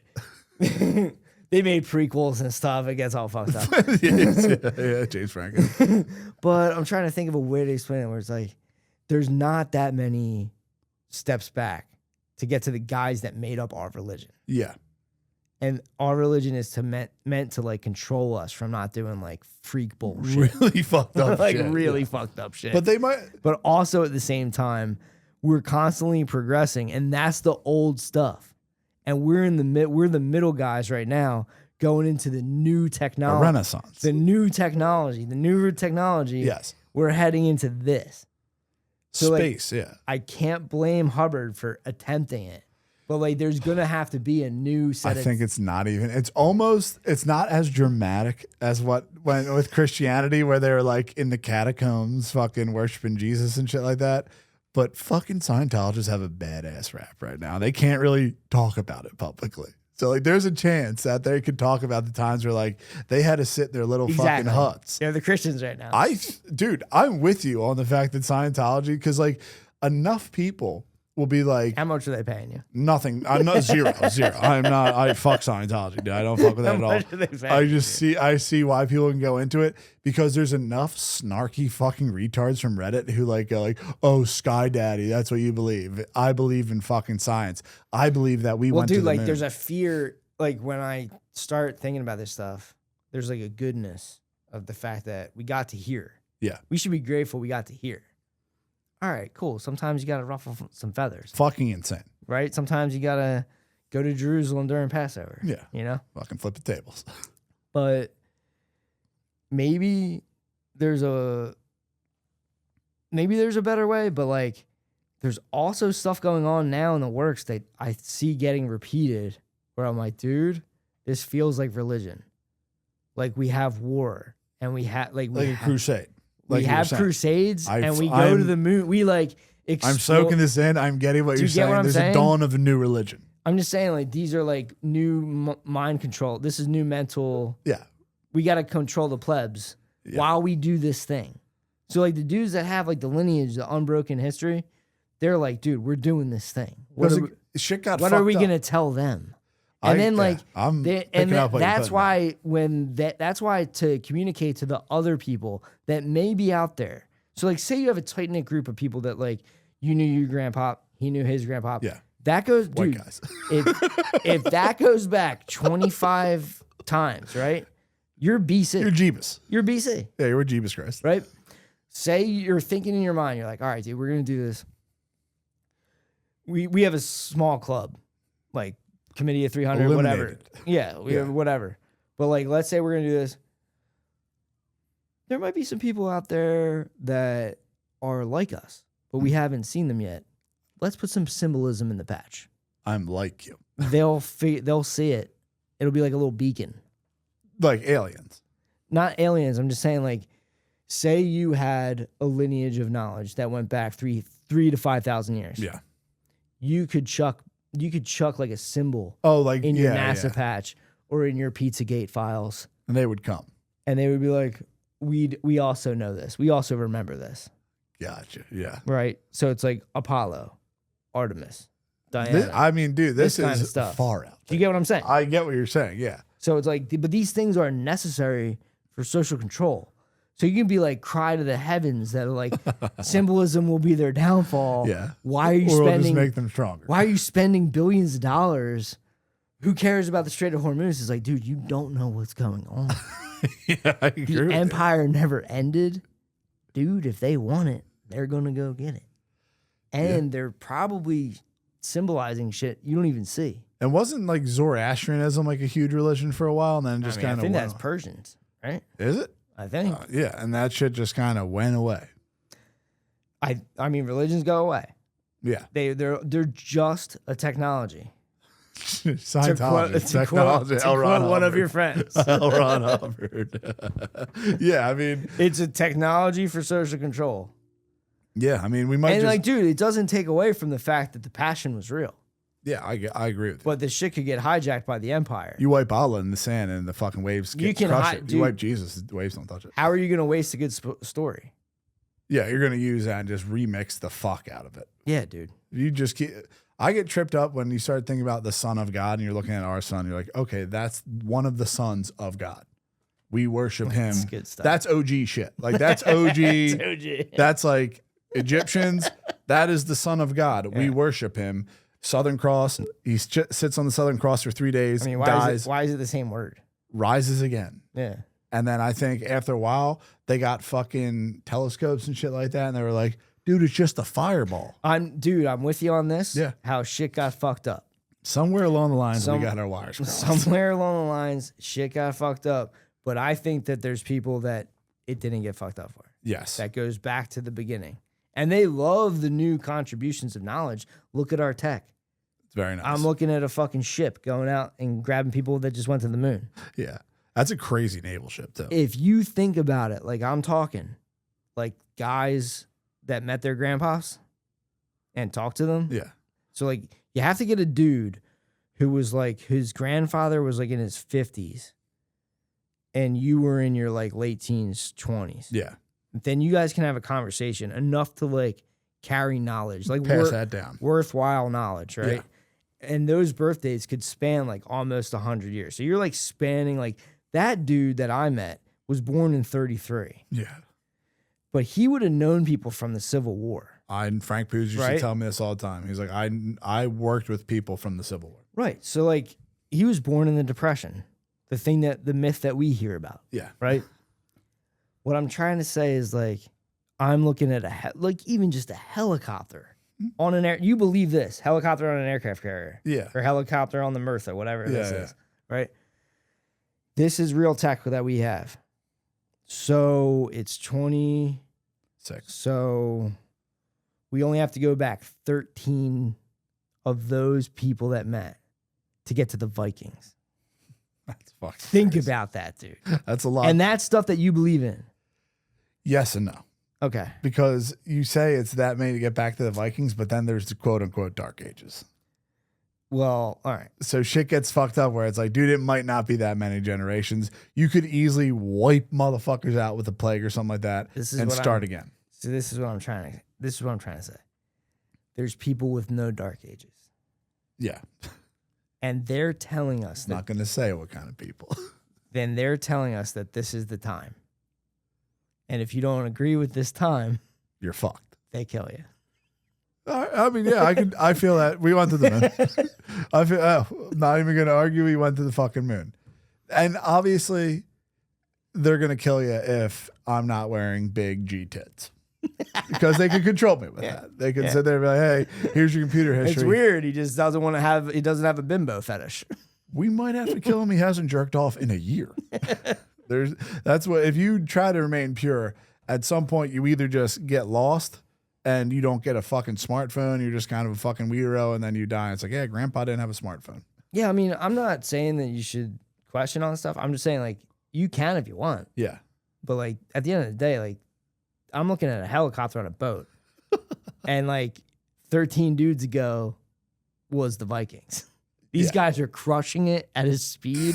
They made prequels and stuff. It gets all fucked up. yeah, James Franco. But I'm trying to think of a way to explain it where it's like, there's not that many steps back to get to the guys that made up our religion. Yeah. And our religion is meant to like control us from not doing like freak bullshit. Really fucked up like shit. really fucked up shit. But they might. But also at the same time, we're constantly progressing, and that's the old stuff. And we're the middle guys right now going into the new technology. A renaissance. The newer technology. Yes. We're heading into this. So space, like, I can't blame Hubbard for attempting it. But like there's gonna have to be a new set I think it's not even it's not as dramatic as when with Christianity where they're like in the catacombs fucking worshiping Jesus and shit like that. But fucking Scientologists have a badass rap right now. They can't really talk about it publicly. So like there's a chance that they could talk about the times where like they had to sit in their little fucking huts. They're the Christians right now. Dude, I'm with you on the fact that Scientology, because like enough people will be like, how much are they paying you? Nothing. I'm not zero. I fuck Scientology, dude. I don't fuck with that at all. I see why people can go into it, because there's enough snarky fucking retards from Reddit who like go like, oh, Sky Daddy, that's what you believe. I believe in fucking science. I believe that we went to the moon. There's a fear, like when I start thinking about this stuff, there's like a goodness of the fact that we got to hear. Yeah. We should be grateful we got to hear. All right, cool. Sometimes you got to ruffle some feathers. Fucking insane. Right? Sometimes you got to go to Jerusalem during Passover. Yeah. You know? Fucking flip the tables. But maybe there's a better way, but like there's also stuff going on now in the works that I see getting repeated where I'm like, dude, this feels like religion. Like we have war and we have like a crusade. We have crusades and we go to the moon. We like I'm soaking this in. I'm getting what you're saying. There's a dawn of a new religion. I'm just saying, like, these are like new mind control. This is new mental. Yeah. We got to control the plebs while we do this thing. So, like, the dudes that have like the lineage, the unbroken history, they're like, dude, we're doing this thing. What are we gonna tell them? And then that's why that's why to communicate to the other people that may be out there. So, like, say you have a tight knit group of people that, like, you knew your grandpa, he knew his grandpa. Yeah. That goes, White dude, guys. if that goes back 25 times, right? You're BC. You're Jeebus. You're BC. Yeah, you're Jeebus Christ. Right? Say you're thinking in your mind, you're like, all right, dude, we're going to do this. We have a small club, like Committee of 300, whatever. Yeah, we have whatever. But, like, let's say we're going to do this. There might be some people out there that are like us, but we haven't seen them yet. Let's put some symbolism in the patch. I'm like you. They'll see it. It'll be like a little beacon. Like aliens. Not aliens. I'm just saying, like, say you had a lineage of knowledge that went back 3 to 5,000 years. Yeah. You could chuck like a symbol in your NASA patch or in your Pizzagate files. And they would come. And they would be like, we also know this. We also remember this. Gotcha. Yeah. Right? So it's like Apollo, Artemis, Diana. This kind is of stuff. far out. Do you get what I'm saying? I get what you're saying. Yeah. So it's like, but these things are necessary for social control. So you can be like, cry to the heavens that, like, symbolism will be their downfall. Yeah. Why are you or spending? Just make them stronger. Why are you spending billions of dollars? Who cares about the Strait of Hormuz? It's like, dude, you don't know what's going on. Yeah, I agree. The empire never ended, dude. If they want it, they're gonna go get it, and they're probably symbolizing shit you don't even see. And wasn't like Zoroastrianism like a huge religion for a while, and then just kind of. I think that's Persians, right? Is it? I think. Yeah, and that shit just kind of went away. I mean, religions go away. Yeah, they're just a technology. Scientology, to quote one of your friends, L. Ron Hubbard. Yeah, I mean, it's a technology for social control. Yeah, I mean, we might. And like, dude, it doesn't take away from the fact that the passion was real. Yeah, I agree with you. But this shit could get hijacked by the empire. You wipe Allah in the sand, and the fucking waves crush it. Dude, you wipe Jesus, the waves don't touch it. How are you going to waste a good story? Yeah, you're going to use that and just remix the fuck out of it. Yeah, dude. You just keep. I get tripped up when you start thinking about the Son of God, and you're looking at our son. You're like, okay, that's one of the sons of God. We worship him. That's good stuff. That's OG shit. Like that's OG. That's OG. That's like Egyptians. That is the Son of God. Yeah. We worship him. Southern Cross. He sits on the Southern Cross for 3 days. I mean, dies. Why is it the same word? Rises again. Yeah. And then I think after a while, they got fucking telescopes and shit like that, and they were like, dude, it's just a fireball. I'm with you on this. Yeah. How shit got fucked up. Somewhere along the lines, we got our wires crossed. Somewhere along the lines, shit got fucked up. But I think that there's people that it didn't get fucked up for. Yes. That goes back to the beginning. And they love the new contributions of knowledge. Look at our tech. It's very nice. I'm looking at a fucking ship going out and grabbing people that just went to the moon. Yeah. That's a crazy naval ship, too. If you think about it, like I'm talking, like guys that met their grandpas and talked to them. Yeah. So like you have to get a dude who was like, his grandfather was like in his 50s and you were in your like late teens, 20s. Yeah. Then you guys can have a conversation enough to like carry knowledge, like pass that down, worthwhile knowledge, right? Yeah. And those birthdays could span like almost 100 years. So you're like spanning, like that dude that I met was born in 33. Yeah. But he would have known people from the Civil War. And Frank Poos used to tell me this all the time. He's like, I worked with people from the Civil War. Right. So like he was born in the Depression, the myth that we hear about. Yeah. Right. What I'm trying to say is like, I'm looking at even just a helicopter on an air. You believe this? Helicopter on an aircraft carrier. Yeah. Or helicopter on the Mertha, whatever this is. Right. This is real tech that we have. So it's 26. So we only have to go back 13 of those people that met to get to the Vikings. That's fucking Think crazy. about that, dude. That's a lot. And that's stuff that you believe in. Yes and no. Okay. Because you say it's that many to get back to the Vikings, but then there's the quote unquote Dark Ages. Well, all right. So shit gets fucked up where it's like, dude, it might not be that many generations. You could easily wipe motherfuckers out with a plague or something like that and start again. So this is what I'm trying to say. There's people with no dark ages. Yeah. And they're telling us Not going to say what kind of people. Then they're telling us that this is the time. And if you don't agree with this time, you're fucked. They kill you. I mean, yeah, I feel that we went to the moon. I feel, not even going to argue. We went to the fucking moon. And obviously they're going to kill you if I'm not wearing big G tits. Because they can control me with that. They can sit there and be like, hey, here's your computer history. It's weird. He just doesn't want to have, he doesn't have a bimbo fetish. We might have to kill him. He hasn't jerked off in a year. That's what, if you try to remain pure, at some point you either just get lost and you don't get a fucking smartphone. You're just kind of a fucking weirdo and then you die. It's like, yeah, grandpa didn't have a smartphone. Yeah. I mean, I'm not saying that you should question all this stuff. I'm just saying like, you can if you want. Yeah. But like at the end of the day, like I'm looking at a helicopter on a boat and like 13 dudes ago was the Vikings. These guys are crushing it at a speed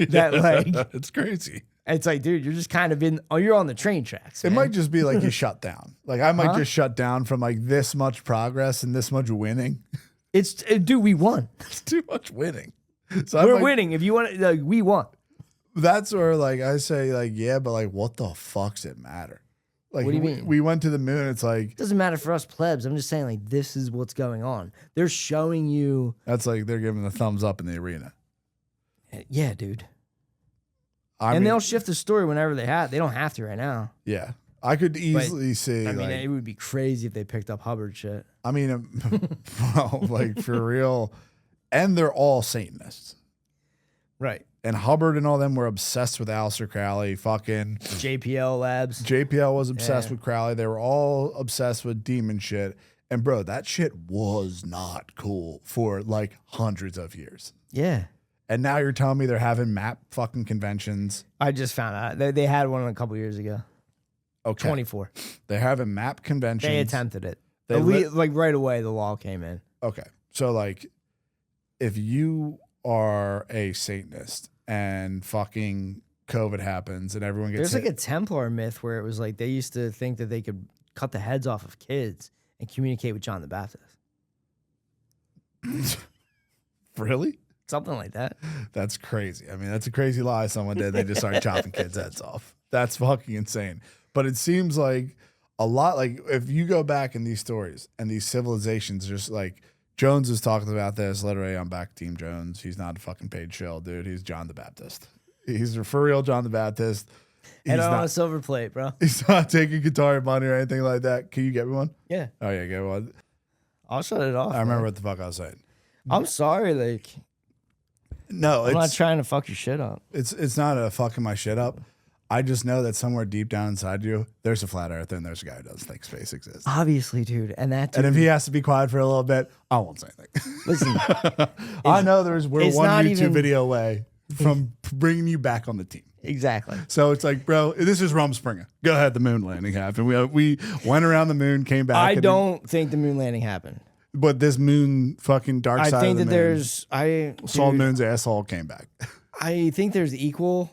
that like it's crazy. It's like, dude, you're just kind of you're on the train tracks. It man. might just be like you shut down. Like I might just shut down from like this much progress and this much winning. Dude, we won. It's too much winning. So we're winning. If you want, like, we won. That's where like I say like, yeah, but like what the fuck's it matter? Like, what do you mean? We went to the moon. It's like, it doesn't matter for us plebs. I'm just saying, like, this is what's going on. They're showing you. That's like they're giving the thumbs up in the arena. Yeah, dude. I mean, they'll shift the story whenever they have. They don't have to right now. Yeah, I could easily see. I mean, like, it would be crazy if they picked up Hubbard shit. I mean, well, like for real, and they're all Satanists, right? And Hubbard and all them were obsessed with Aleister Crowley. Fucking JPL Labs. JPL was obsessed with Crowley. They were all obsessed with demon shit. And bro, that shit was not cool for like hundreds of years. Yeah. And now you're telling me they're having map fucking conventions. I just found out. They had one a couple years ago. Okay. 24. They're having map conventions. They attempted it. Like right away, the law came in. Okay. So like, if you are a Satanist and fucking COVID happens and everyone gets There's like a Templar myth where it was like they used to think that they could cut the heads off of kids and communicate with John the Baptist. Really? Something like that. That's crazy. I mean, that's a crazy lie someone did. They just started chopping kids' heads off. That's fucking insane. But it seems like a lot, like if you go back in these stories and these civilizations, just like Jones is talking about this, literally on Back Team Jones. He's not a fucking paid shill, dude. He's John the Baptist. He's a for real John the Baptist. And on a silver plate, bro. He's not taking guitar money or anything like that. Can you get me one? Yeah. Oh, yeah, get one. I'll shut it off. I remember what the fuck I was saying. I'm sorry, like. No, I'm not trying to fuck your shit up. It's not a fucking my shit up. I just know that somewhere deep down inside you, there's a flat earth and there's a guy who doesn't think space exists. Obviously, dude. And that dude, and if he has to be quiet for a little bit, I won't say anything. Listen. I know we're one YouTube video away from bringing you back on the team. Exactly. So it's like, bro, this is Rumspringa. Go ahead, the moon landing happened. We went around the moon, came back. I don't think the moon landing happened. But this moon fucking dark side of the moon. I think that saw the moon's asshole came back. I think there's equal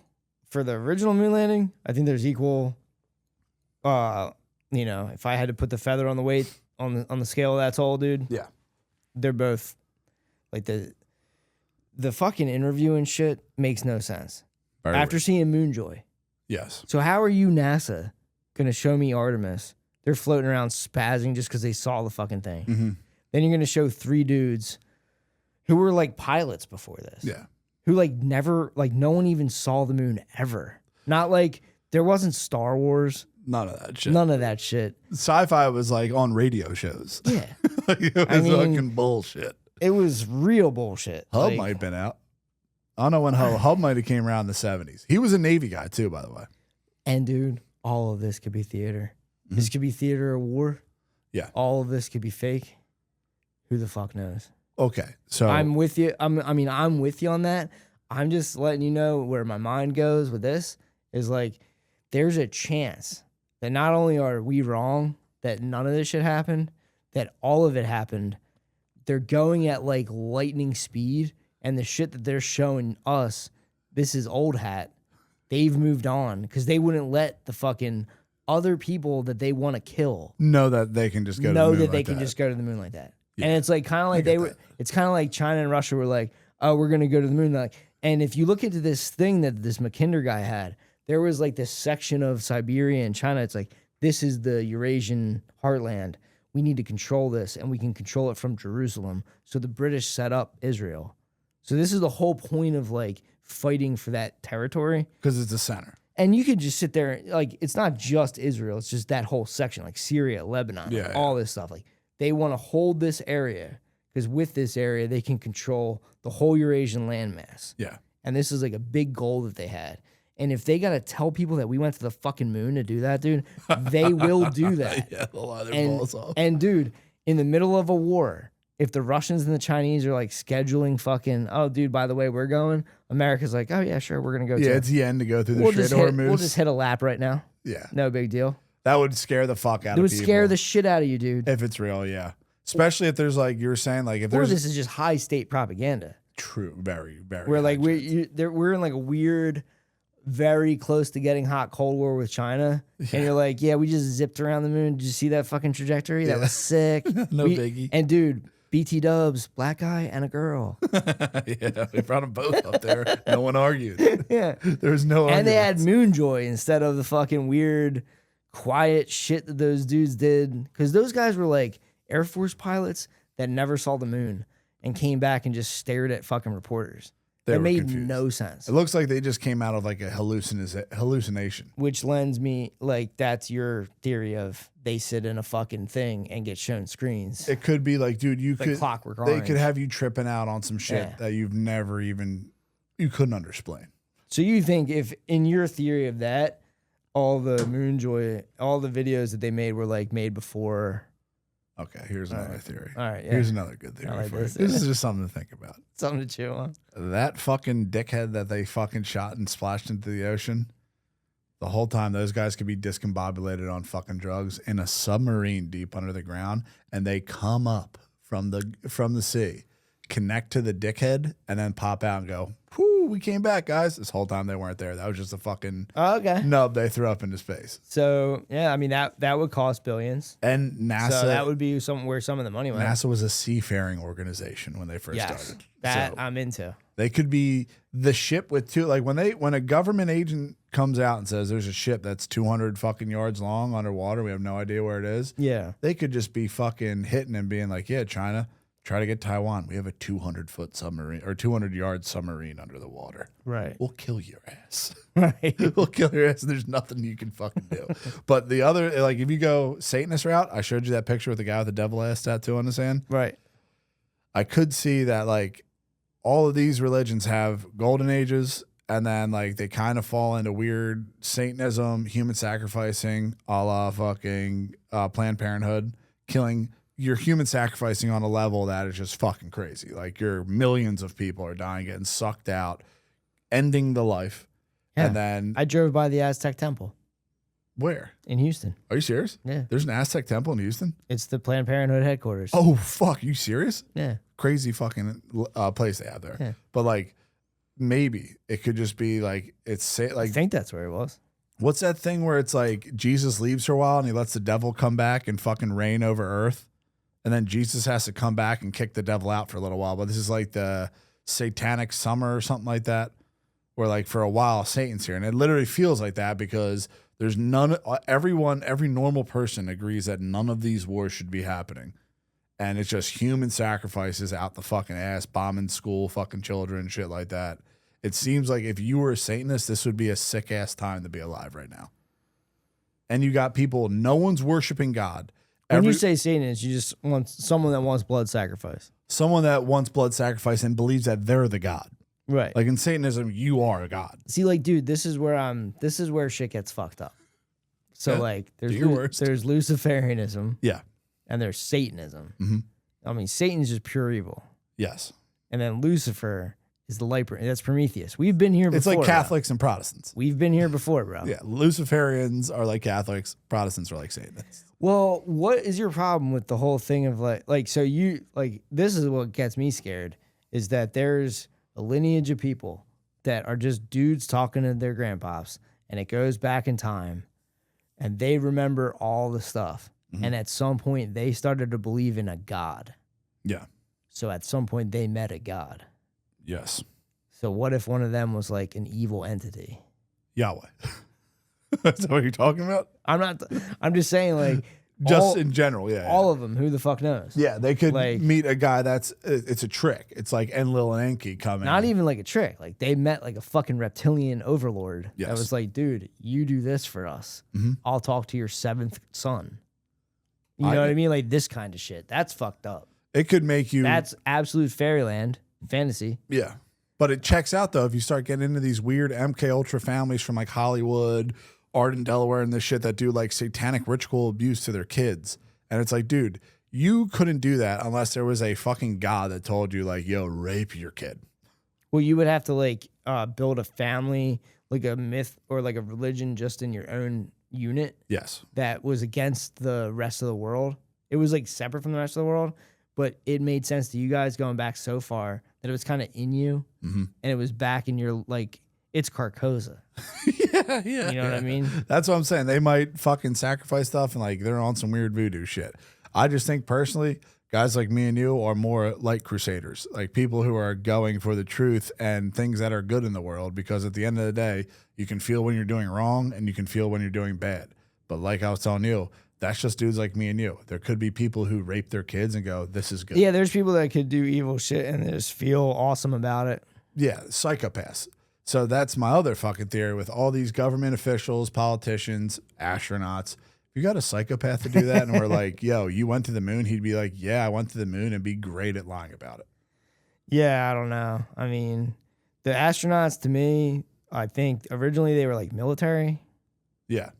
for the original moon landing. I think there's equal. If I had to put the feather on the weight on the scale of that toll, dude. Yeah. They're both like the fucking interview and shit makes no sense. After seeing Moonjoy. Yes. So how are you, NASA, gonna show me Artemis? They're floating around spazzing just because they saw the fucking thing. Mm-hmm. Then you're gonna show 3 dudes who were like pilots before this. Yeah. Who like never, like no one even saw the moon ever. Not like there wasn't Star Wars. None of that shit. None of that shit. Sci-fi was like on radio shows. Yeah. Like, it was fucking bullshit. It was real bullshit. Hub might have been out. I don't know when Hub might have came around in the 70s. He was a Navy guy too, by the way. And dude, all of this could be theater. Mm-hmm. This could be theater or war. Yeah. All of this could be fake. Who the fuck knows? Okay. So I'm with you. I'm with you on that. I'm just letting you know where my mind goes with this is like there's a chance that not only are we wrong that none of this shit happened, that all of it happened they're going at like lightning speed, and the shit that they're showing us, this is old hat. They've moved on because they wouldn't let the fucking other people that they want to kill know that they can just go to the moon like that. just go to the moon like that. Yeah. And it's like kind of like it's kind of like China and Russia were like, oh, we're gonna go to the moon. Like, and if you look into this thing that this Mackinder guy had, there was like this section of Siberia and China. It's like, this is the Eurasian heartland. We need to control this, and we can control it from Jerusalem. So the British set up Israel. So this is the whole point of like fighting for that territory. Because it's the center. And you could just sit there, like, it's not just Israel, it's just that whole section, like Syria, Lebanon, all this stuff. Like, they want to hold this area because with this area, they can control the whole Eurasian landmass. Yeah. And this is like a big goal that they had. And if they got to tell people that we went to the fucking moon to do that, dude, they will do that. Yeah, they'll lie their balls off. And, dude, in the middle of a war, if the Russians and the Chinese are like scheduling fucking, oh, dude, by the way, we're going, America's like, oh, yeah, sure, we're going to go too. Yeah, it's the end to go through the Strait of Hormuz. We'll just hit a lap right now. Yeah. No big deal. That would scare the fuck out of people. It would scare the shit out of you, dude. If it's real, yeah. Especially if there's like, you were saying, like, if Or there's. this is just high state propaganda. True. Very, very. We're like, we're in like a weird, very close to getting hot Cold War with China. Yeah. And you're like, yeah, we just zipped around the moon. Did you see that fucking trajectory? That was sick. No biggie. And dude, BT Dubs, black guy and a girl. Yeah, they brought them both up there. No one argued. Yeah. There was no argument. And they had Moonjoy instead of the fucking weird, quiet shit that those dudes did. Because those guys were like Air Force pilots that never saw the moon and came back and just stared at fucking reporters. That made confused. No sense. It looks like they just came out of like a hallucination. Which lends me, like, that's your theory of they sit in a fucking thing and get shown screens. It could be like, dude, you could Clockwork they Orange. could have you tripping out on some shit that you've never even, you couldn't explain. So you think if in your theory of that, all the Moonjoy, all the videos that they made were like made before. Okay, here's another theory. All right, yeah. Here's another good theory like for you. this. This is just something to think about. Something to chew on. That fucking dickhead that they fucking shot and splashed into the ocean, the whole time those guys could be discombobulated on fucking drugs in a submarine deep under the ground, and they come up from the sea, connect to the dickhead, and then pop out and go, whoo, we came back, guys. This whole time they weren't there. That was just a fucking nub they threw up into space. So, yeah, I mean, that would cost billions. And NASA. So that would be where some of the money went. NASA was a seafaring organization when they first started. That so I'm into. They could be the ship with two, like when a government agent comes out and says there's a ship that's 200 fucking yards long underwater, we have no idea where it is. Yeah. They could just be fucking hitting and being like, yeah, China, try to get Taiwan. We have a 200-foot submarine or 200-yard submarine under the water. Right. We'll kill your ass. Right. We'll kill your ass. And there's nothing you can fucking do. But the other, like if you go Satanist route, I showed you that picture with the guy with the devil ass tattoo on his hand. Right. I could see that like all of these religions have golden ages and then like they kind of fall into weird Satanism, human sacrificing, a la fucking Planned Parenthood, killing. You're human sacrificing on a level that is just fucking crazy. Like your millions of people are dying, getting sucked out, ending the life. Yeah. And then I drove by the Aztec Temple. Where? In Houston. Are you serious? Yeah. There's an Aztec Temple in Houston? It's the Planned Parenthood headquarters. Oh, fuck. You serious? Yeah. Crazy fucking place they have there. Yeah. But like, maybe it could just be like, I think that's where it was. What's that thing where it's like Jesus leaves for a while and he lets the devil come back and fucking reign over earth? And then Jesus has to come back and kick the devil out for a little while. But this is like the satanic summer or something like that, where like for a while Satan's here. And it literally feels like that because there's every normal person agrees that none of these wars should be happening. And it's just human sacrifices out the fucking ass, bombing school, fucking children, shit like that. It seems like if you were a Satanist, this would be a sick ass time to be alive right now. And you got people, no one's worshiping God. When you say Satanist, you just want someone that wants blood sacrifice. Someone that wants blood sacrifice and believes that they're the God. Right. Like in Satanism, you are a God. See, like, dude, this is where shit gets fucked up. So Yeah. like there's There's Luciferianism. Yeah. And there's Satanism. Mm-hmm. I mean, Satan's just pure evil. Yes. And then Lucifer is the light. That's Prometheus. We've been here before. It's like bro. Catholics and Protestants. We've been here before, bro. Yeah, Luciferians are like Catholics. Protestants are like Satanists. Well, what is your problem with the whole thing of like so you like this is what gets me scared is that there's a lineage of people that are just dudes talking to their grandpops and it goes back in time and they remember all the stuff. And at some point they started to believe in a God. Yeah. So at some point they met a God. Yes. So what if one of them was like an evil entity? Yahweh. That's what you're talking about? I'm just saying like just in general, yeah. All of them, who the fuck knows? Yeah, they could like, meet a guy it's a trick. It's like Enlil and Enki coming. Not even like a trick. Like they met like a fucking reptilian overlord that was like, dude, you do this for us. I'll talk to your 7th son. You know what I mean? Like this kind of shit. That's fucked up. It could make you. That's absolute fairyland fantasy. Yeah. But it checks out though if you start getting into these weird MK Ultra families from like Hollywood, Arden, Delaware, and this shit that do like satanic ritual abuse to their kids. And it's like, dude, you couldn't do that unless there was a fucking God that told you like, yo, rape your kid. Well, you would have to like build a family, like a myth or like a religion just in your own unit. Yes. That was against the rest of the world. It was like separate from the rest of the world, but it made sense to you guys going back so far that it was kind of in you and it was back in your like, it's Carcosa. Yeah. You know what I mean? That's what I'm saying. They might fucking sacrifice stuff and like they're on some weird voodoo shit. I just think personally, guys like me and you are more like crusaders, like people who are going for the truth and things that are good in the world, because at the end of the day, you can feel when you're doing wrong and you can feel when you're doing bad. But like I was telling you, that's just dudes like me and you. There could be people who rape their kids and go, this is good. Yeah, there's people that could do evil shit and just feel awesome about it. Yeah, psychopaths. So that's my other fucking theory with all these government officials, politicians, astronauts. If you got a psychopath to do that and we're like, yo, you went to the moon, he'd be like, yeah, I went to the moon, and be great at lying about it. Yeah, I don't know. I mean, the astronauts to me, I think originally they were like military. Yeah.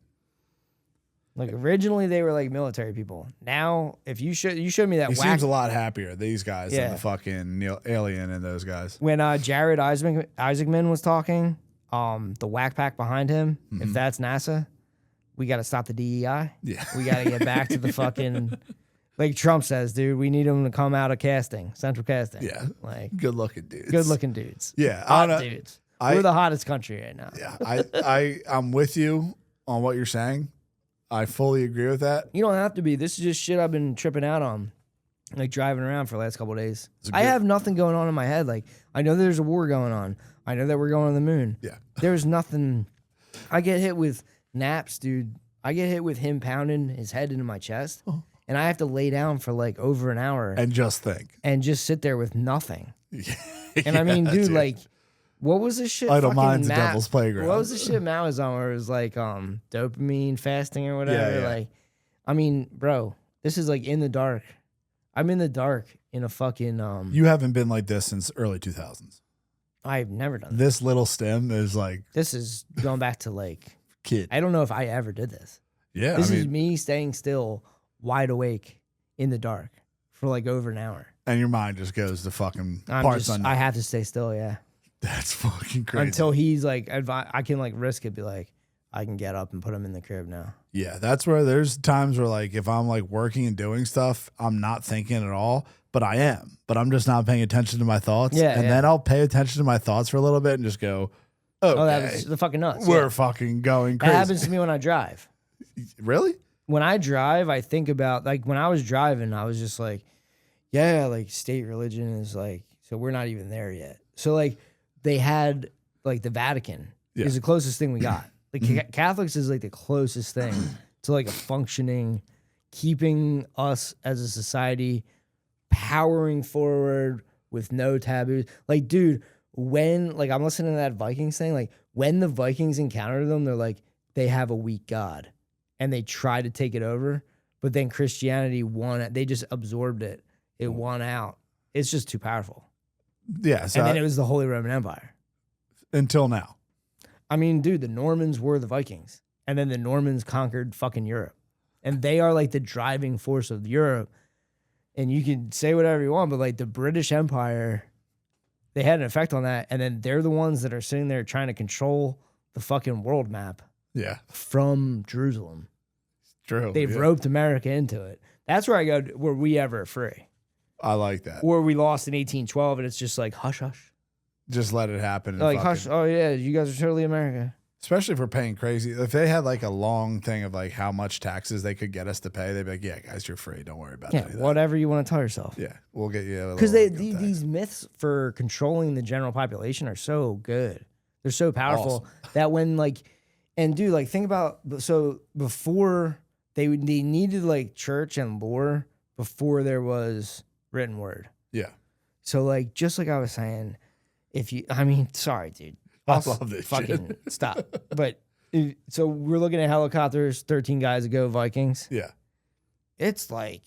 Like originally they were like military people. Now, if you showed me that He seems a lot happier, these guys, than the fucking alien and those guys. When Jared Isaacman was talking, the whack pack behind him, if that's NASA, we got to stop the DEI. Yeah. We got to get back to the fucking, like Trump says, dude, we need them to come out of central casting. Yeah. Like good looking dudes. Good looking dudes. Yeah. Hot dudes. We're the hottest country right now. Yeah. I'm with you on what you're saying. I fully agree with that. You don't have to be. This is just shit I've been tripping out on, like driving around for the last couple of days. I have nothing going on in my head. Like, I know there's a war going on. I know that we're going to the moon. Yeah. There's nothing. I get hit with naps, dude. I get hit with him pounding his head into my chest, and I have to lay down for like over an hour. And just think. And just sit there with nothing. And I mean, dude, like, what was this shit? Idle mind's the devil's playground. What was the shit Matt was on where it was like dopamine fasting or whatever? Yeah. Like, I mean, bro, this is like in the dark. I'm in the dark in a fucking You haven't been like this since early 2000s. I've never done this. Little stem is like this is going back to like kid. I don't know if I ever did this. Yeah. This is me staying still, wide awake in the dark for like over an hour. And your mind just goes to fucking parts unknown. I have to stay still, yeah. That's fucking crazy. Until he's like, I can like risk it, be like, I can get up and put him in the crib now. Yeah, that's where there's times where like if I'm like working and doing stuff, I'm not thinking at all, but I am. But I'm just not paying attention to my thoughts. Yeah, and then I'll pay attention to my thoughts for a little bit and just go, okay, oh, that was the fucking nuts. We're fucking going crazy. That happens to me when I drive. Really? When I drive, I think about like when I was driving, I was just like, yeah, like state religion is like, so we're not even there yet. So like they had like the Vatican is the closest thing we got. Like Catholics is like the closest thing to like a functioning, keeping us as a society powering forward with no taboos. Like, dude, when like I'm listening to that Vikings thing, like when the Vikings encounter them, they're like, they have a weak God and they try to take it over, but then Christianity won it. They just absorbed it. It won out. It's just too powerful. Yeah. So and then it was the Holy Roman Empire. Until now. I mean, dude, the Normans were the Vikings. And then the Normans conquered fucking Europe. And they are like the driving force of Europe. And you can say whatever you want, but like the British Empire, They had an effect on that, and then they're the ones that are sitting there trying to control the fucking world map. Yeah. From Jerusalem. True. They've roped America into it. That's where I go, were we ever free? I like that. Or we lost in 1812 and it's just like, hush, hush. Just let it happen. Like, hush, oh yeah, you guys are totally America. Especially if we're paying crazy. If they had like a long thing of like how much taxes they could get us to pay, they'd be like, yeah, guys, you're free. Don't worry about Yeah, that. whatever you want to tell yourself. Yeah, we'll get you. Because these myths for controlling the general population are so good. They're so powerful that when like, and dude, like think about, so before they needed like church and lore before there was written word. Yeah. So like, just like I was saying, sorry, dude. I love this fucking shit. Stop. But so we're looking at helicopters, 13 guys ago, Vikings. Yeah. It's like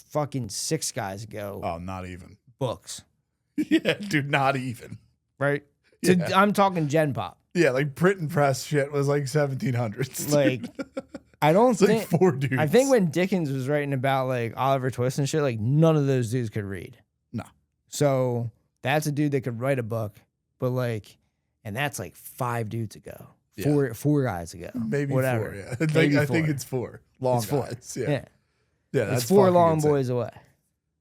fucking 6 guys ago. Oh, not even. Books. Yeah, dude, not even. Right? So Yeah. I'm talking Gen Pop. Yeah, like print and press shit was like 1700s. dude. Like, I don't It's think. like 4 dudes. I think when Dickens was writing about like Oliver Twist and shit, like none of those dudes could read. No. So that's a dude that could write a book, but like, and that's like 5 dudes ago. Four guys ago. Maybe whatever. 4, yeah. Maybe I think 4. it's 4. Long It's 4. guys. Yeah. Yeah. Yeah, that's It's 4 fucking long insane. boys away.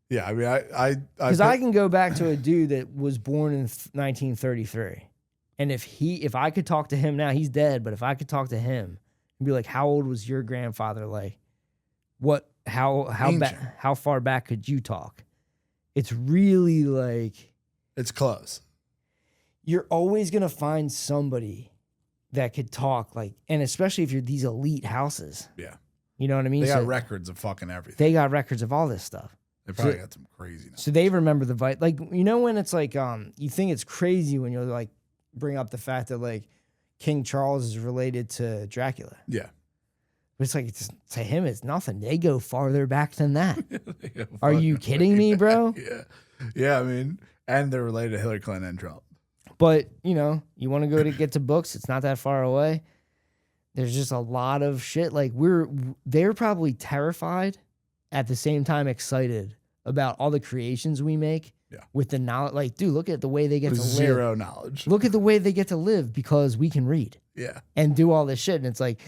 Yeah, I mean, Because I can go back to a dude that was born in 1933. And if I could talk to him now, he's dead, but if I could talk to him and be like, how old was your grandfather? Like, how far back could you talk? It's really like, it's close. You're always going to find somebody that could talk, like, and especially if you're these elite houses. Yeah. You know what I mean? They got So records of fucking everything. They got records of all this stuff. They probably got some crazy. So they remember the fight. Like, you know, when it's like, you think it's crazy when you like bring up the fact that like King Charles is related to Dracula. Yeah. But it's like, to him, it's nothing. They go farther back than that. Are you kidding me, bro? Yeah. Yeah, I mean, and they're related to Hillary Clinton and Trump. But, you know, you want to get to books, it's not that far away. There's just a lot of shit. Like, they're probably terrified at the same time excited about all the creations we make. Yeah. With the knowledge. Like, dude, look at the way they get to live. Zero knowledge. Look at the way they get to live because we can read. Yeah. And do all this shit. And it's like,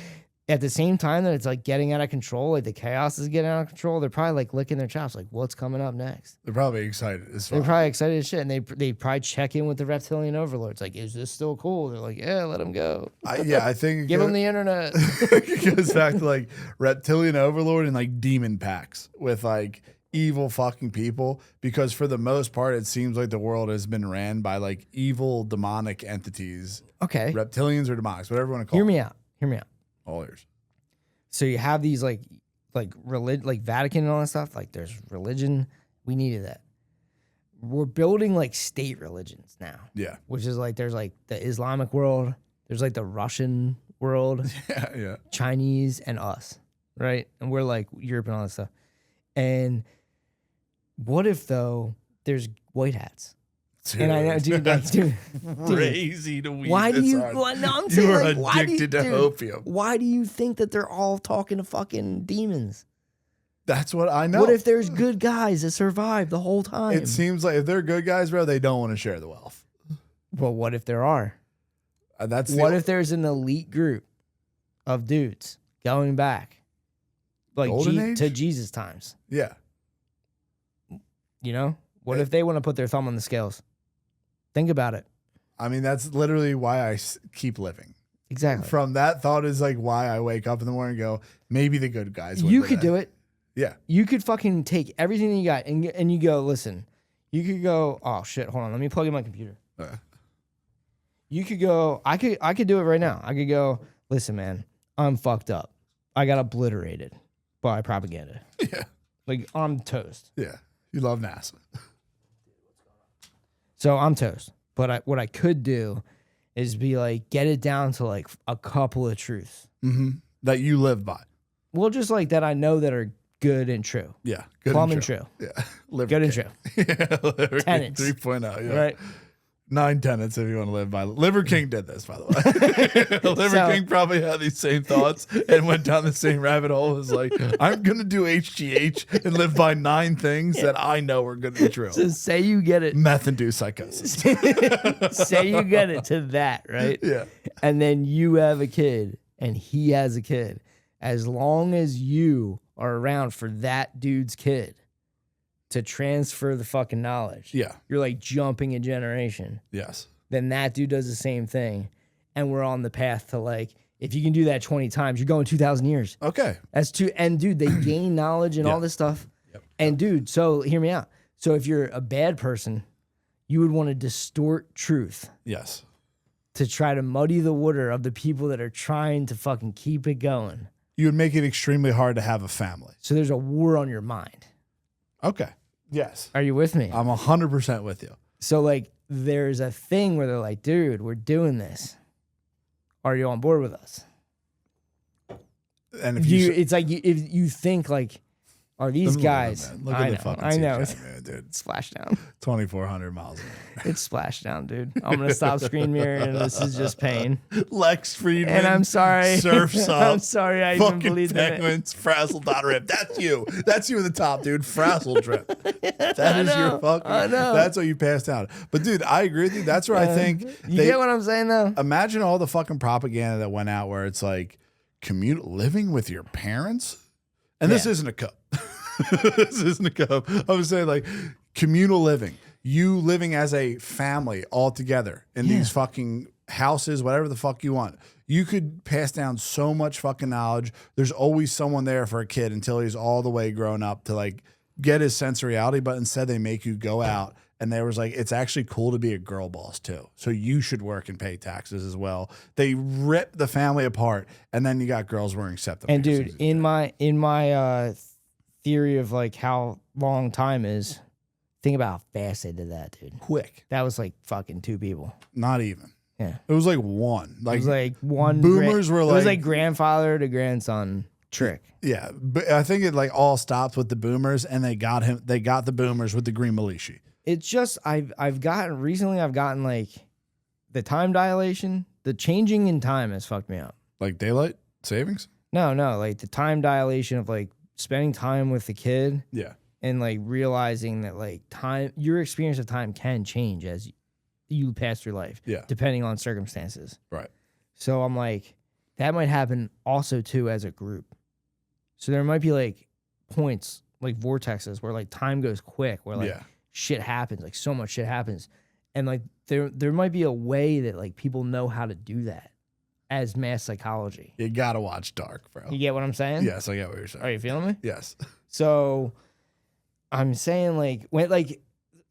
at the same time that it's like getting out of control, like the chaos is getting out of control, they're probably like licking their chops, like, what's coming up next? They're probably excited as fuck. They're probably excited as shit. And they probably check in with the reptilian overlords. Like, is this still cool? They're like, yeah, let them go. I think give them the internet. It goes back to like reptilian overlord and like demon packs with like evil fucking people, because for the most part it seems like the world has been ran by like evil demonic entities. Okay. Reptilians or demonics, whatever you want to call Hear them. me out. All ears. So you have these like Vatican and all that stuff. Like, there's religion. We needed that. We're building like state religions now. Yeah. Which is like, there's like the Islamic world. There's like the Russian world. Yeah. Chinese and us. Right. And we're like Europe and all that stuff. And what if though there's white hats? Dude, and I know, dude, like, dude, crazy to weed. why do this you? on. Well, no, I'm You saying, are like, why do you, addicted to dude, opium. Why do you think that they're all talking to fucking demons? That's what I know. What if there's good guys that survive the whole time? It seems like if they're good guys, bro, they don't want to share the wealth. Well, what if there are? What if there's an elite group of dudes going back, like Golden Age? to Jesus times? Yeah. You know, what if they want to put their thumb on the scales? Think about it. I mean, that's literally why I keep living. Exactly. From that thought is like why I wake up in the morning and go, maybe the good guys win You today. could do it. Yeah. You could fucking take everything that you got and you go, listen, you could go, oh shit, hold on, let me plug in my computer. You could go, I could do it right now. I could go, listen, man, I'm fucked up. I got obliterated by propaganda. Yeah. Like, I'm toast. Yeah. You love NASA. So I'm toast. But what I could do is be like, get it down to like a couple of truths. Mm-hmm. That you live by. Well, just like that I know that are good and true. Yeah. Good Plum and and true. true. Yeah. Liver Good and King. true. Yeah. Liver King Tenants. 3.0. Yeah. Right. 9 tenets if you want to live by. Liver King did this, by the way. Liver King probably had these same thoughts and went down the same rabbit hole. It was like, I'm going to do HGH and live by 9 things that I know are going to be true. So say you get it. Meth-induced psychosis. Say you get it to that, right? Yeah. And then you have a kid and he has a kid. As long as you are around for that dude's kid to transfer the fucking knowledge. Yeah. You're like jumping a generation. Yes. Then that dude does the same thing. And we're on the path to like, if you can do that 20 times, you're going 2,000 years. Okay. That's two. And dude, they gain knowledge and all this stuff. Yep. And dude, so hear me out. So if you're a bad person, you would want to distort truth. Yes. To try to muddy the water of the people that are trying to fucking keep it going. You would make it extremely hard to have a family. So there's a war on your mind. Okay. Yes. Are you with me? I'm 100% with you. So like there's a thing where they're like, dude, we're doing this. Are you on board with us? And if it's like if you think like, are these guys? Look at the fucking I know. man, dude. Splashdown. 2,400 miles an hour. It's splashdown, dude. I'm gonna stop screen mirroring, and this is just pain. Lex Friedman. And I'm sorry. Surfs Up. I'm sorry. I even believed in it. Penguins. Frazzle.rip. That's you. That's you at the top, dude. Frazzle drip. That is your fucking. I know. That's what you passed out. But dude, I agree with you. That's where I think you get what I'm saying, though. Imagine all the fucking propaganda that went out where it's like living with your parents, and this isn't a cup. This isn't a cup. I was saying like communal living. You living as a family all together in these fucking houses, whatever the fuck you want. You could pass down so much fucking knowledge. There's always someone there for a kid until he's all the way grown up to like get his sense of reality. But instead they make you go out and there was like, it's actually cool to be a girl boss too. So you should work and pay taxes as well. They rip the family apart and then you got girls wearing septum. And dude, in my theory of like how long time is, think about how fast they did that, dude. Quick. That was like fucking 2 people. Not even. Yeah. It was like one. Like, it was like one. Boomers were it like. It was like grandfather to grandson trick. Yeah. But I think it like all stopped with the boomers and they got the boomers with the green militia. It's just, I've gotten like the time dilation, the changing in time has fucked me up. Like daylight savings? No, like the time dilation of like spending time with the kid. Yeah. And like realizing that like time, your experience of time can change as you pass through life. Yeah. Depending on circumstances. Right. So I'm like, that might happen also too as a group. So there might be like points, like vortexes where like time goes quick, where like shit happens, like so much shit happens. And like there might be a way that like people know how to do that as mass psychology. You gotta watch Dark, bro. You get what I'm saying? Yes, I get what you're saying. Are you feeling me? Yes. So I'm saying like when like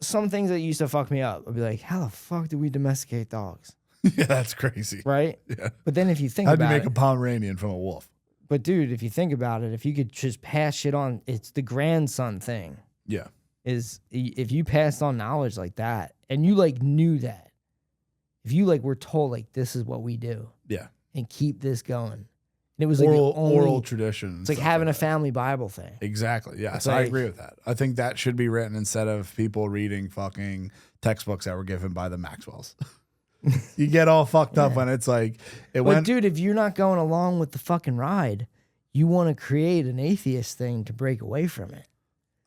some things that used to fuck me up, I'd be like, how the fuck do we domesticate dogs? Yeah, that's crazy. Right? Yeah. But then if you think How'd about you make it, a Pomeranian from a wolf? But dude, if you think about it, if you could just pass shit on, it's the grandson thing. Yeah. Is if you passed on knowledge like that and you like knew that, if you like were told like this is what we do. Yeah. And keep this going. And it was like oral tradition. It's like having a family Bible thing. Exactly. Yes, like, I agree with that. I think that should be written instead of people reading fucking textbooks that were given by the Maxwells. You get all fucked up when it's like dude, if you're not going along with the fucking ride, you want to create an atheist thing to break away from it.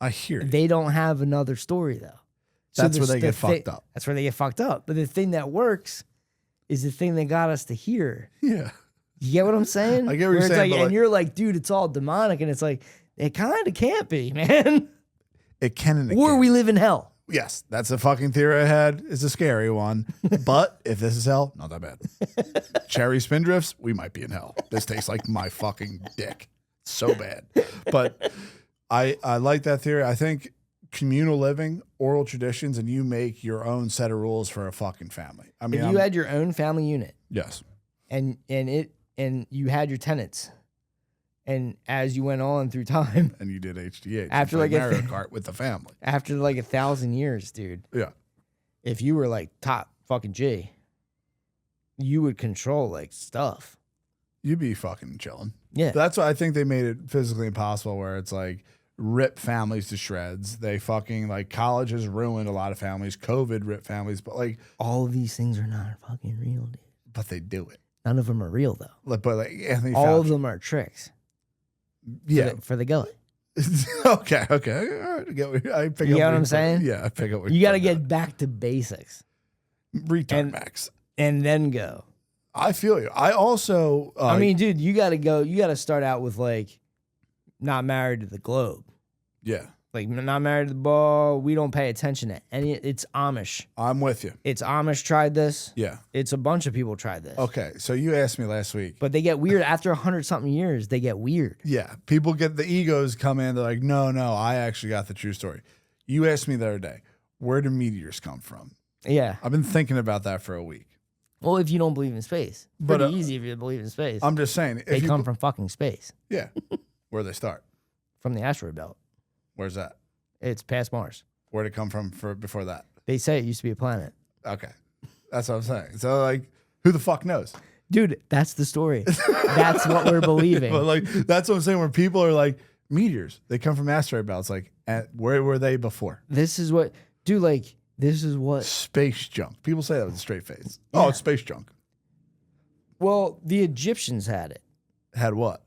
I hear you. They don't have another story though. That's where they get fucked up. That's where they get fucked up. But the thing that works is the thing that got us to here. Yeah. You get what I'm saying? I get what you're saying. Like, and you're like, dude, it's all demonic. And it's like, it kind of can't be, man. It can and it Or can't. we live in hell. Yes, that's a fucking theory I had. It's a scary one. But if this is hell, not that bad. Cherry Spindrifts, we might be in hell. This tastes like my fucking dick. So bad. But I like that theory. I think communal living, oral traditions, and you make your own set of rules for a fucking family. I mean, if you had your own family unit. Yes. And you had your tenants. And as you went on through time, and you did HGH after like Mario Kart with the family, after like 1,000 years, dude. Yeah. If you were like top fucking G, you would control like stuff. You'd be fucking chilling. Yeah. That's why I think they made it physically impossible. Where it's like rip families to shreds. They fucking like college has ruined a lot of families. COVID ripped families, but like all of these things are not fucking real, dude. But they do it. None of them are real though. But like Anthony all Fauci, of them are tricks. Yeah, for the gully. okay. All right. I pick You up know what I'm saying? Yeah, I pick up. What You got to get back to basics. Retard Max. And then go. I feel you. I also. I mean, dude, you got to go. You got to start out with like, not married to the globe. Yeah. Like not married to the ball. We don't pay attention to any. It's Amish. I'm with you. It's Amish tried this. Yeah. It's a bunch of people tried this. Okay, so you asked me last week. But they get weird after 100-something years. They get weird. Yeah, people get the egos come in. They're like, no, I actually got the true story. You asked me the other day, where do meteors come from? Yeah. I've been thinking about that for a week. Well, if you don't believe in space, But, pretty easy if you believe in space. I'm just saying. They come from fucking space. Yeah. Where they start? From the asteroid belt. Where's that? It's past Mars. Where'd it come from before that? They say it used to be a planet. Okay. That's what I'm saying. So, like, who the fuck knows? Dude, that's the story. That's what we're believing. But, like, that's what I'm saying. When people are like, meteors, they come from asteroid belts. Like, where were they before? This is what, dude, like, this is what. Space junk. People say that with a straight face. Yeah. Oh, it's space junk. Well, the Egyptians had it. Had what?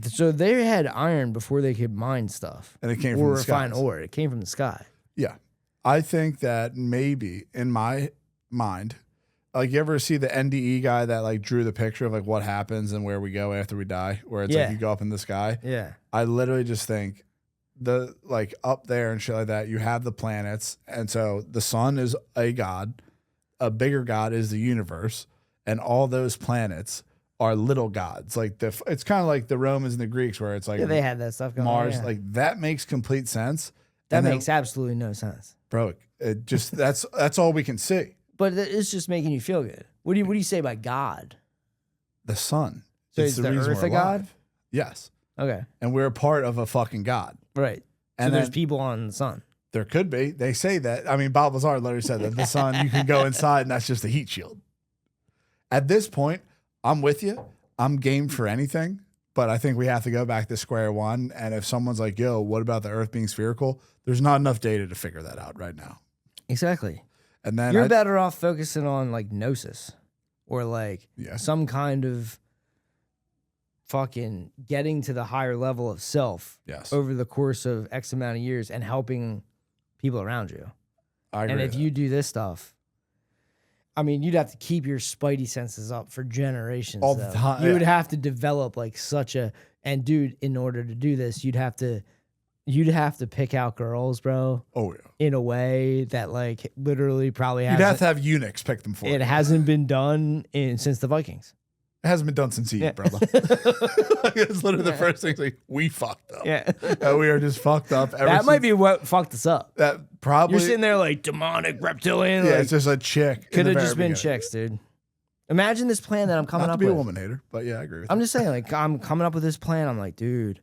So they had iron before they could mine stuff. And it came from the refine skies. ore. It came from the sky. Yeah. I think that maybe in my mind, like you ever see the NDE guy that like drew the picture of like what happens and where we go after we die, where it's like you go up in the sky. Yeah. I literally just think the like up there and shit like that, you have the planets. And so the sun is a god, a bigger god is the universe, and all those planets are little gods. Like it's kind of like the Romans and the Greeks where it's like they had that stuff going Mars, on. Yeah. like that makes complete sense. That makes absolutely no sense. Bro, it just that's all we can see. But it's just making you feel good. What do you say by God? The sun. So It's is the reason earth we're a god? alive. Yes. Okay. And we're a part of a fucking god. Right. And so there's then- people on the sun. There could be. They say that. I mean, Bob Lazar literally said that the sun, you can go inside and that's just a heat shield. At this point, I'm with you. I'm game for anything, but I think we have to go back to square one. And if someone's like, yo, what about the earth being spherical? There's not enough data to figure that out right now. Exactly. And then You're better off focusing on like gnosis or like Yeah. some kind of fucking getting to the higher level of self Yes. over the course of X amount of years and helping people around you. I agree And with if you do this stuff, I mean, you'd have to keep your spidey senses up for generations. All the though. time, You would yeah. have to develop like such a, and dude, in order to do this, you'd have to pick out girls, bro. Oh, yeah. In a way that like literally probably You'd hasn't, have to have eunuchs pick them for you. it hasn't been done since the Vikings. It hasn't been done since Eve, Yeah. brother. It's literally the first thing. Like, we fucked up. Yeah. We are just fucked up. Ever That might since- be what fucked us up. That probably. You're sitting there like demonic reptilian. Yeah, like, it's just a chick. in could the have just very been beginning. chicks, dude. Imagine this plan that I'm coming Not to up be with. a woman hater, but yeah, I agree with I'm you. just saying, like, I'm coming up with this plan. I'm like, dude,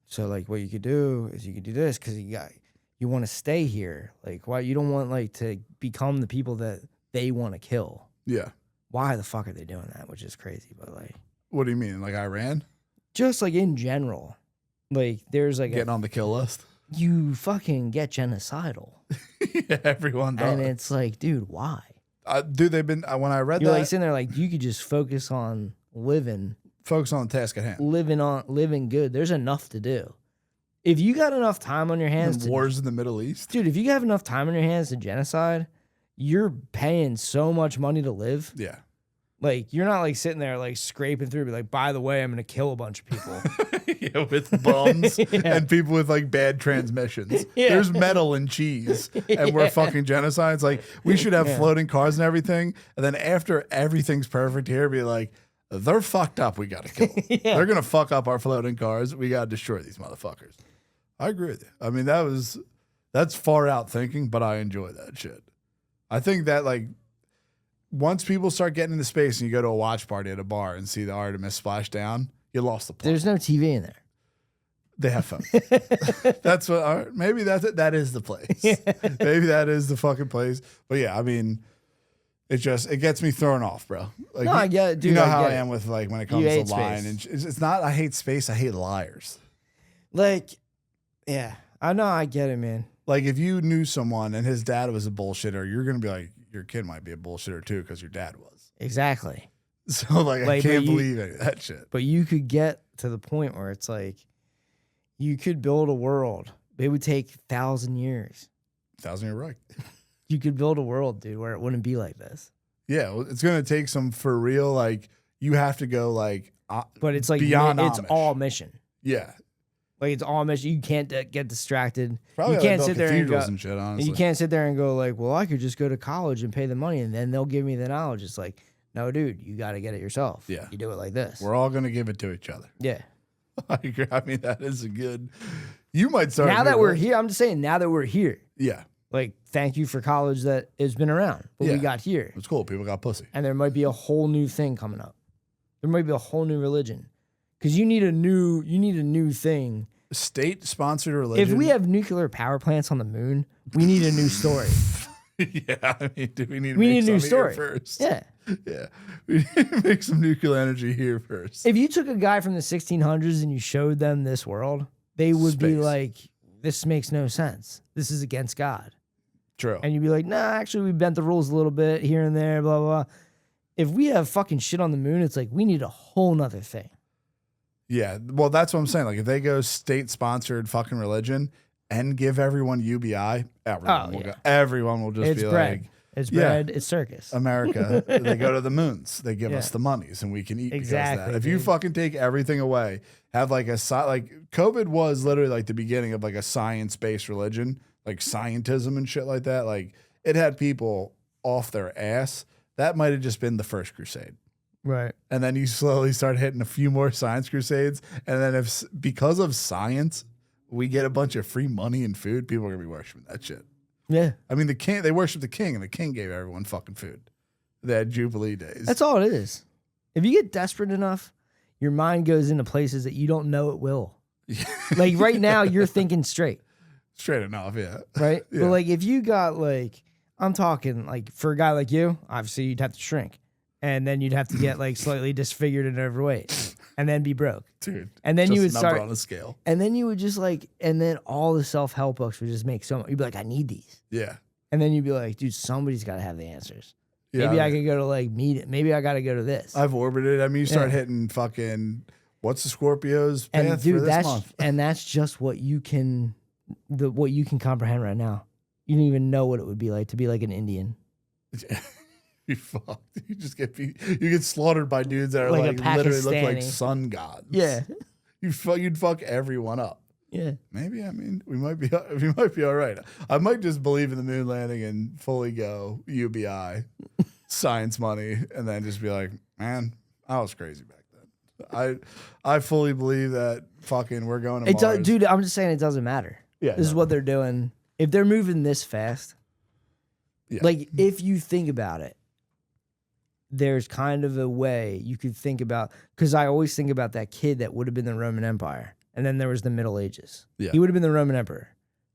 so like what you could do is you could do this because you want to stay here. Like, why you don't want like to become the people that they want to kill. Yeah. Why the fuck are they doing that? Which is crazy, but like, What do you mean? Like Iran? just like in general, like there's like Getting on the kill list? you fucking get genocidal, Yeah, everyone does. and it's like, dude, why? Dude, they've been, when I read You're that, like sitting there like you could just focus on living. focus on the task at hand. Living good. There's enough to do. If you got enough time on your hands And to wars in the Middle East? dude, if you have enough time on your hands to genocide, you're paying so much money to live. Yeah. Like you're not like sitting there like scraping through, be like, by the way, I'm gonna kill a bunch of people. Yeah, with bums Yeah. and people with like bad transmissions. Yeah. There's metal and cheese, and we're Yeah. fucking genocides. Like we should have Yeah. floating cars and everything, and then after everything's perfect here, be like, they're fucked up. We gotta kill them. Yeah. They're gonna fuck up our floating cars. We gotta destroy these motherfuckers. I agree with you. I mean, that's far out thinking, but I enjoy that shit. I think that like once people start getting into space and you go to a watch party at a bar and see the Artemis splash down, you lost the plot. There's no TV in there. They have fun. That's what. All right, maybe that is the place. Maybe that is the fucking place. But yeah, I mean, it gets me thrown off, bro. Like, No, I get it, dude, You know I how get I it. am with like when it You comes to hate lying, space. and it's not. I hate space. I hate liars. Like Yeah. I know. I get it, man. Like if you knew someone and his dad was a bullshitter, you're gonna be like, your kid might be a bullshitter too because your dad was. Exactly. So like I can't believe any of that shit. But you could get to the point where it's like you could build a world. It would take 1,000 years. 1,000-year right. You could build a world, dude, where it wouldn't be like this. Yeah, well, it's gonna take some for real. Like you have to go like, but it's like beyond it's Amish. all mission. Yeah, like it's all mission. You can't get distracted. Probably you like can't sit there and go. and shit, honestly. You can't sit there and go like, well, I could just go to college and pay the money, and then they'll give me the knowledge. It's like, no, dude, you got to get it yourself. Yeah, you do it like this. We're all gonna give it to each other. Yeah, I agree. I mean, that is a good. You might start now that we're here. I'm just saying. Now that we're here. Yeah. Like, thank you for college that has been around, but we got here. It's cool. People got pussy. And there might be a whole new thing coming up. There might be a whole new religion. Because you need a new thing. State-sponsored religion. If we have nuclear power plants on the moon, we need a new story. Yeah, I mean, do we need to we make need a new some story here first? Yeah. Yeah. We need to make some nuclear energy here first. If you took a guy from the 1600s and you showed them this world, they would be like, this makes no sense. This is against God. True. And you'd be like, nah, actually, we bent the rules a little bit here and there, blah, blah, blah. If we have fucking shit on the moon, it's like, we need a whole nother thing. Yeah. Well, that's what I'm saying. Like, if they go state-sponsored fucking religion and give everyone UBI, everyone will just be bread. like, it's bread. It's circus. America, they go to the moons. They give us the monies and we can eat because of that. If you fucking take everything away, have like COVID was literally like the beginning of like a science-based religion, like scientism and shit like that. Like it had people off their ass. That might have just been the first crusade. Right. And then you slowly start hitting a few more science crusades. And then because of science, we get a bunch of free money and food, people are going to be worshiping that shit. Yeah. I mean, they worship the king, and the king gave everyone fucking food. They had Jubilee days. That's all it is. If you get desperate enough, your mind goes into places that you don't know it will. Like right now, you're thinking straight. Straight enough, yeah. Right? Yeah. But like if you got like, I'm talking like for a guy like you, obviously you'd have to shrink. And then you'd have to get like slightly disfigured and overweight. And then be broke. Dude. And then you would start on a scale. And then you would just like, and then all the self-help books would just make so much. You'd be like, I need these. Yeah. And then you'd be like, dude, somebody's got to have the answers. Yeah, Maybe I could go to like meet. Maybe I got to go to this. I've orbited. I mean, you start hitting fucking, what's the Scorpio's path And dude, for this month? And that's just what you can comprehend right now. You don't even know what it would be like to be like an Indian. You fucked. You just get you get slaughtered by dudes that are Like like literally look like Pakistani. sun gods. Yeah. You'd fuck everyone up. Yeah. Maybe. I mean, we might be all right. I might just believe in the moon landing and fully go UBI, science money, and then just be like, man, I was crazy back then. I fully believe that fucking we're going to Mars. Dude, I'm just saying it doesn't matter. Yeah, This is what they're doing. If they're moving this fast, like if you think about it, there's kind of a way you could think about, because I always think about that kid that would have been the Roman Empire. And then there was the Middle Ages. Yeah. He would have been the Roman Emperor.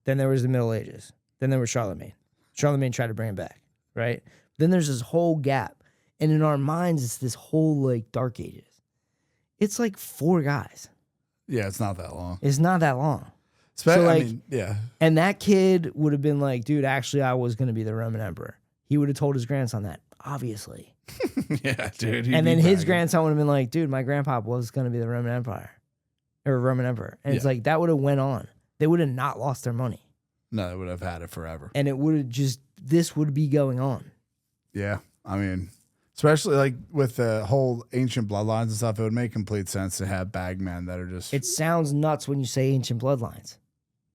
Then there was the Middle Ages. Then there was Charlemagne. Charlemagne tried to bring him back, right? Then there's this whole gap. And in our minds, it's this whole like Dark Ages. It's like 4 guys. Yeah, it's not that long. It's not that long. So like, I mean, yeah. And that kid would have been like, dude, actually, I was going to be the Roman Emperor. He would have told his grandson that, obviously. Yeah, dude. And then his grandson would have been like, dude, my grandpa was going to be the Roman Empire. Or Roman Emperor. And it's like, that would have went on. They would have not lost their money. No, they would have had it forever. And it would have just, this would be going on. Yeah. I mean, especially like with the whole ancient bloodlines and stuff, it would make complete sense to have bagmen that are just. It sounds nuts when you say ancient bloodlines.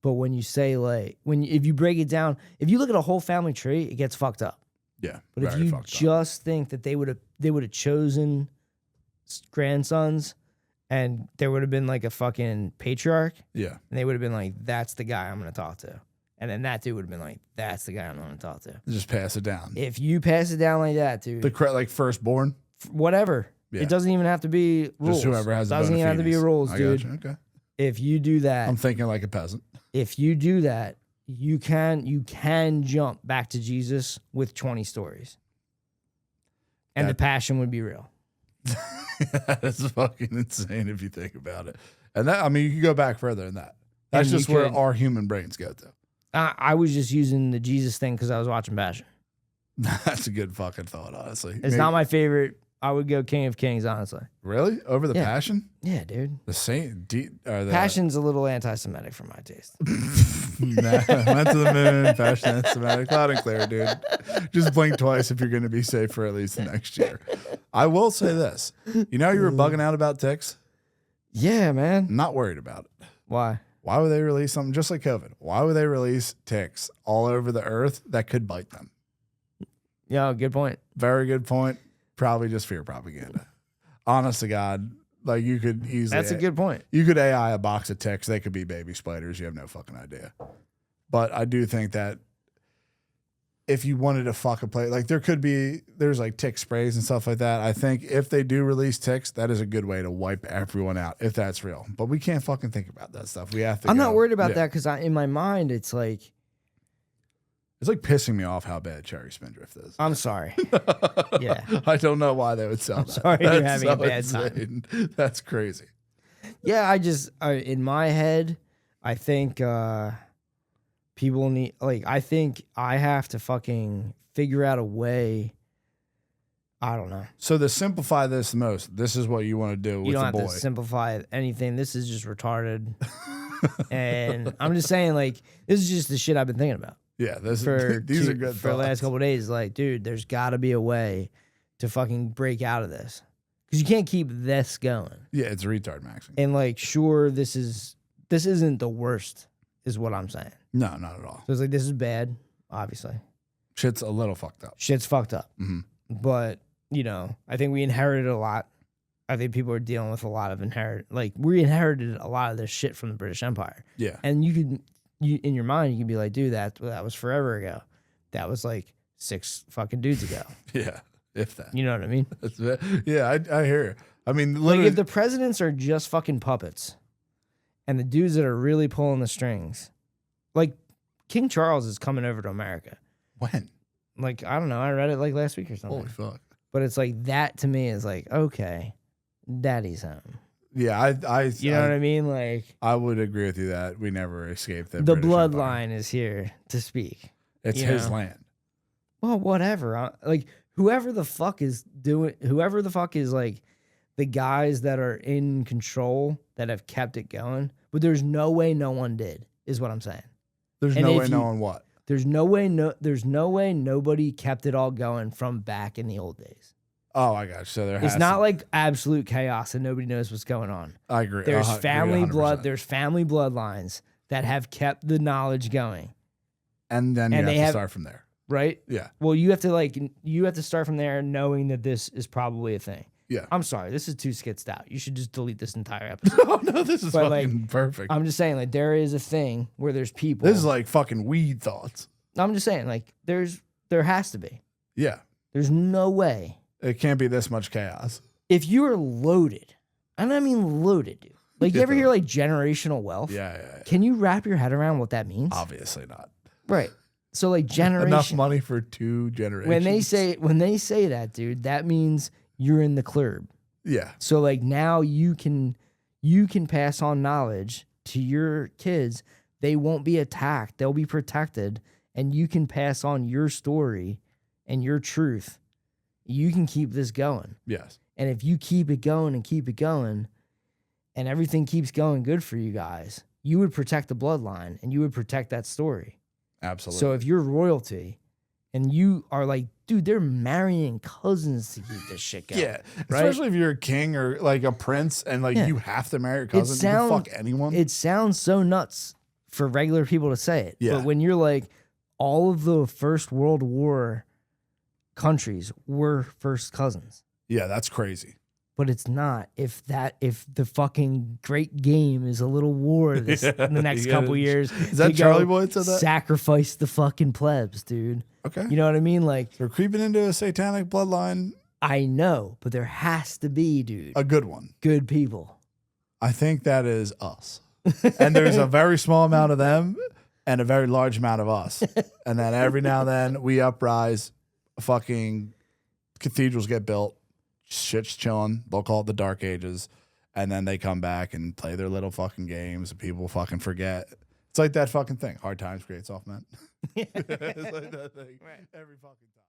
But when you say like, if you break it down, if you look at a whole family tree, it gets fucked up. Yeah. But if you just think that they would have chosen grandsons and there would have been like a fucking patriarch. Yeah. And they would have been like, that's the guy I'm going to talk to. And then that dude would have been like, that's the guy I'm going to talk to. Just pass it down. If you pass it down like that, dude. Like firstborn? Whatever. Yeah. It doesn't even have to be rules. Just whoever has doesn't even have to be rules, dude. Gotcha. Okay. If you do that. I'm thinking like a peasant. If you do that, you can jump back to Jesus with 20 stories. And the passion would be real. That's fucking insane if you think about it. And that, I mean, you can go back further than that. That's And you just where could- our human brains go to. I was just using the Jesus thing because I was watching Passion. That's a good fucking thought, honestly. It's not my favorite. I would go King of Kings, honestly. Really? Over the Yeah. Passion? Yeah, dude. The same. Or the Passion's a little anti-Semitic for my taste. Nah, went to the moon. Passion and Semitic. Loud and clear, dude. Just blink twice if you're going to be safe for at least the next year. I will say this. You know, you were bugging out about ticks. Yeah, man. I'm not worried about it. Why? Why would they release something just like COVID? Why would they release ticks all over the earth that could bite them? Yeah, good point. Very good point. Probably just fear propaganda. Honest to God, like you could easily. That's a good point. You could AI a box of ticks. They could be baby spiders. You have no fucking idea. But I do think that if you wanted to fucking play, like there's like tick sprays and stuff like that. I think if they do release ticks, that is a good way to wipe everyone out if that's real. But we can't fucking think about that stuff. We have to. I'm not worried about that because in my mind, it's like pissing me off how bad Cherry Spindrift is. I'm sorry. Yeah. I don't know why they would sell that. sorry you're That's having a bad insane. That's crazy. Yeah, in my head, I think people need, like, I think I have to fucking figure out a way. I don't know. So to simplify this the most, this is what you want to do You with don't the have boy. to simplify anything. This is just retarded. And I'm just saying, like, this is just the shit I've been thinking about. Yeah, These are good for the last couple of days. Like, dude, there's got to be a way to fucking break out of this because you can't keep this going. Yeah, it's retard maxing. And like, sure, this isn't the worst, is what I'm saying. No, not at all. So it's like, this is bad, obviously. Shit's a little fucked up. Shit's fucked up. Mhm. But, you know, I think we inherited a lot. I think people are dealing with a lot of we inherited a lot of this shit from the British Empire. Yeah. And you in your mind, you can be like, dude, that was forever ago. That was like 6 fucking dudes ago. Yeah, if that. You know what I mean? Yeah, I hear you. I mean, Like, literally, if the presidents are just fucking puppets and the dudes that are really pulling the strings, like King Charles is coming over to America. When? Like, I don't know. I read it like last week or something. Holy fuck. But it's like, that to me is like, okay, daddy's home. Yeah, You know what I mean? Like, I would agree with you that we never escaped the the British bloodline Empire. is here to speak. It's you his know? land. Well, whatever. Like, whoever the fuck is like the guys that are in control that have kept it going, but there's no way no one did, is what I'm saying. There's And no if way knowing what. There's no way nobody kept it all going from back in the old days. Oh, I got you. So there has It's not to- like absolute chaos and nobody knows what's going on. I agree. There's I agree family 100%. there's family bloodlines that have kept the knowledge going. And then you and have they to have- start from there. Right? Yeah. Well, you have to start from there knowing that this is probably a thing. Yeah. I'm sorry, this is too skitsed out. You should just delete this entire episode. Oh, no, this is But, fucking perfect. I'm just saying, like, there is a thing where there's people. This is like fucking weed thoughts. I'm just saying, like, there has to be. Yeah. There's no way. It can't be this much chaos. If you are loaded, and I mean loaded, dude. Like, you ever hear like generational wealth? Yeah. Can you wrap your head around what that means? Obviously not. Right. So like generation Enough money for 2 generations. when they say that, dude, that means you're in the club. Yeah. So like now you can pass on knowledge to your kids. They won't be attacked. They'll be protected, and you can pass on your story and your truth. You can keep this going. Yes. And if you keep it going and everything keeps going good for you guys, you would protect the bloodline and you would protect that story. Absolutely. So if you're royalty and you are like, dude, they're marrying cousins to keep this shit going. Yeah. Right? Especially if you're a king or like a prince and like Yeah. you have to marry your cousin. You can fuck anyone. It sounds so nuts for regular people to say it. Yeah. But when you're like, all of the First World War countries were first cousins. Yeah, that's crazy. But it's not. If the fucking great game is a little war in the next You gotta- couple years. Is that to go Charlie Boy said that? Sacrifice the fucking plebs, dude. Okay. You know what I mean? Like, They're creeping into a satanic bloodline. I know, but there has to be, dude. A good one. Good people. I think that is us. And there's a very small amount of them and a very large amount of us. And then every now and then we uprise, fucking cathedrals get built, shit's chilling. They'll call it the Dark Ages. and then they come back and play their little fucking games, and people fucking forget. It's like that fucking thing. Hard times create soft men. It's like that thing. Every fucking time.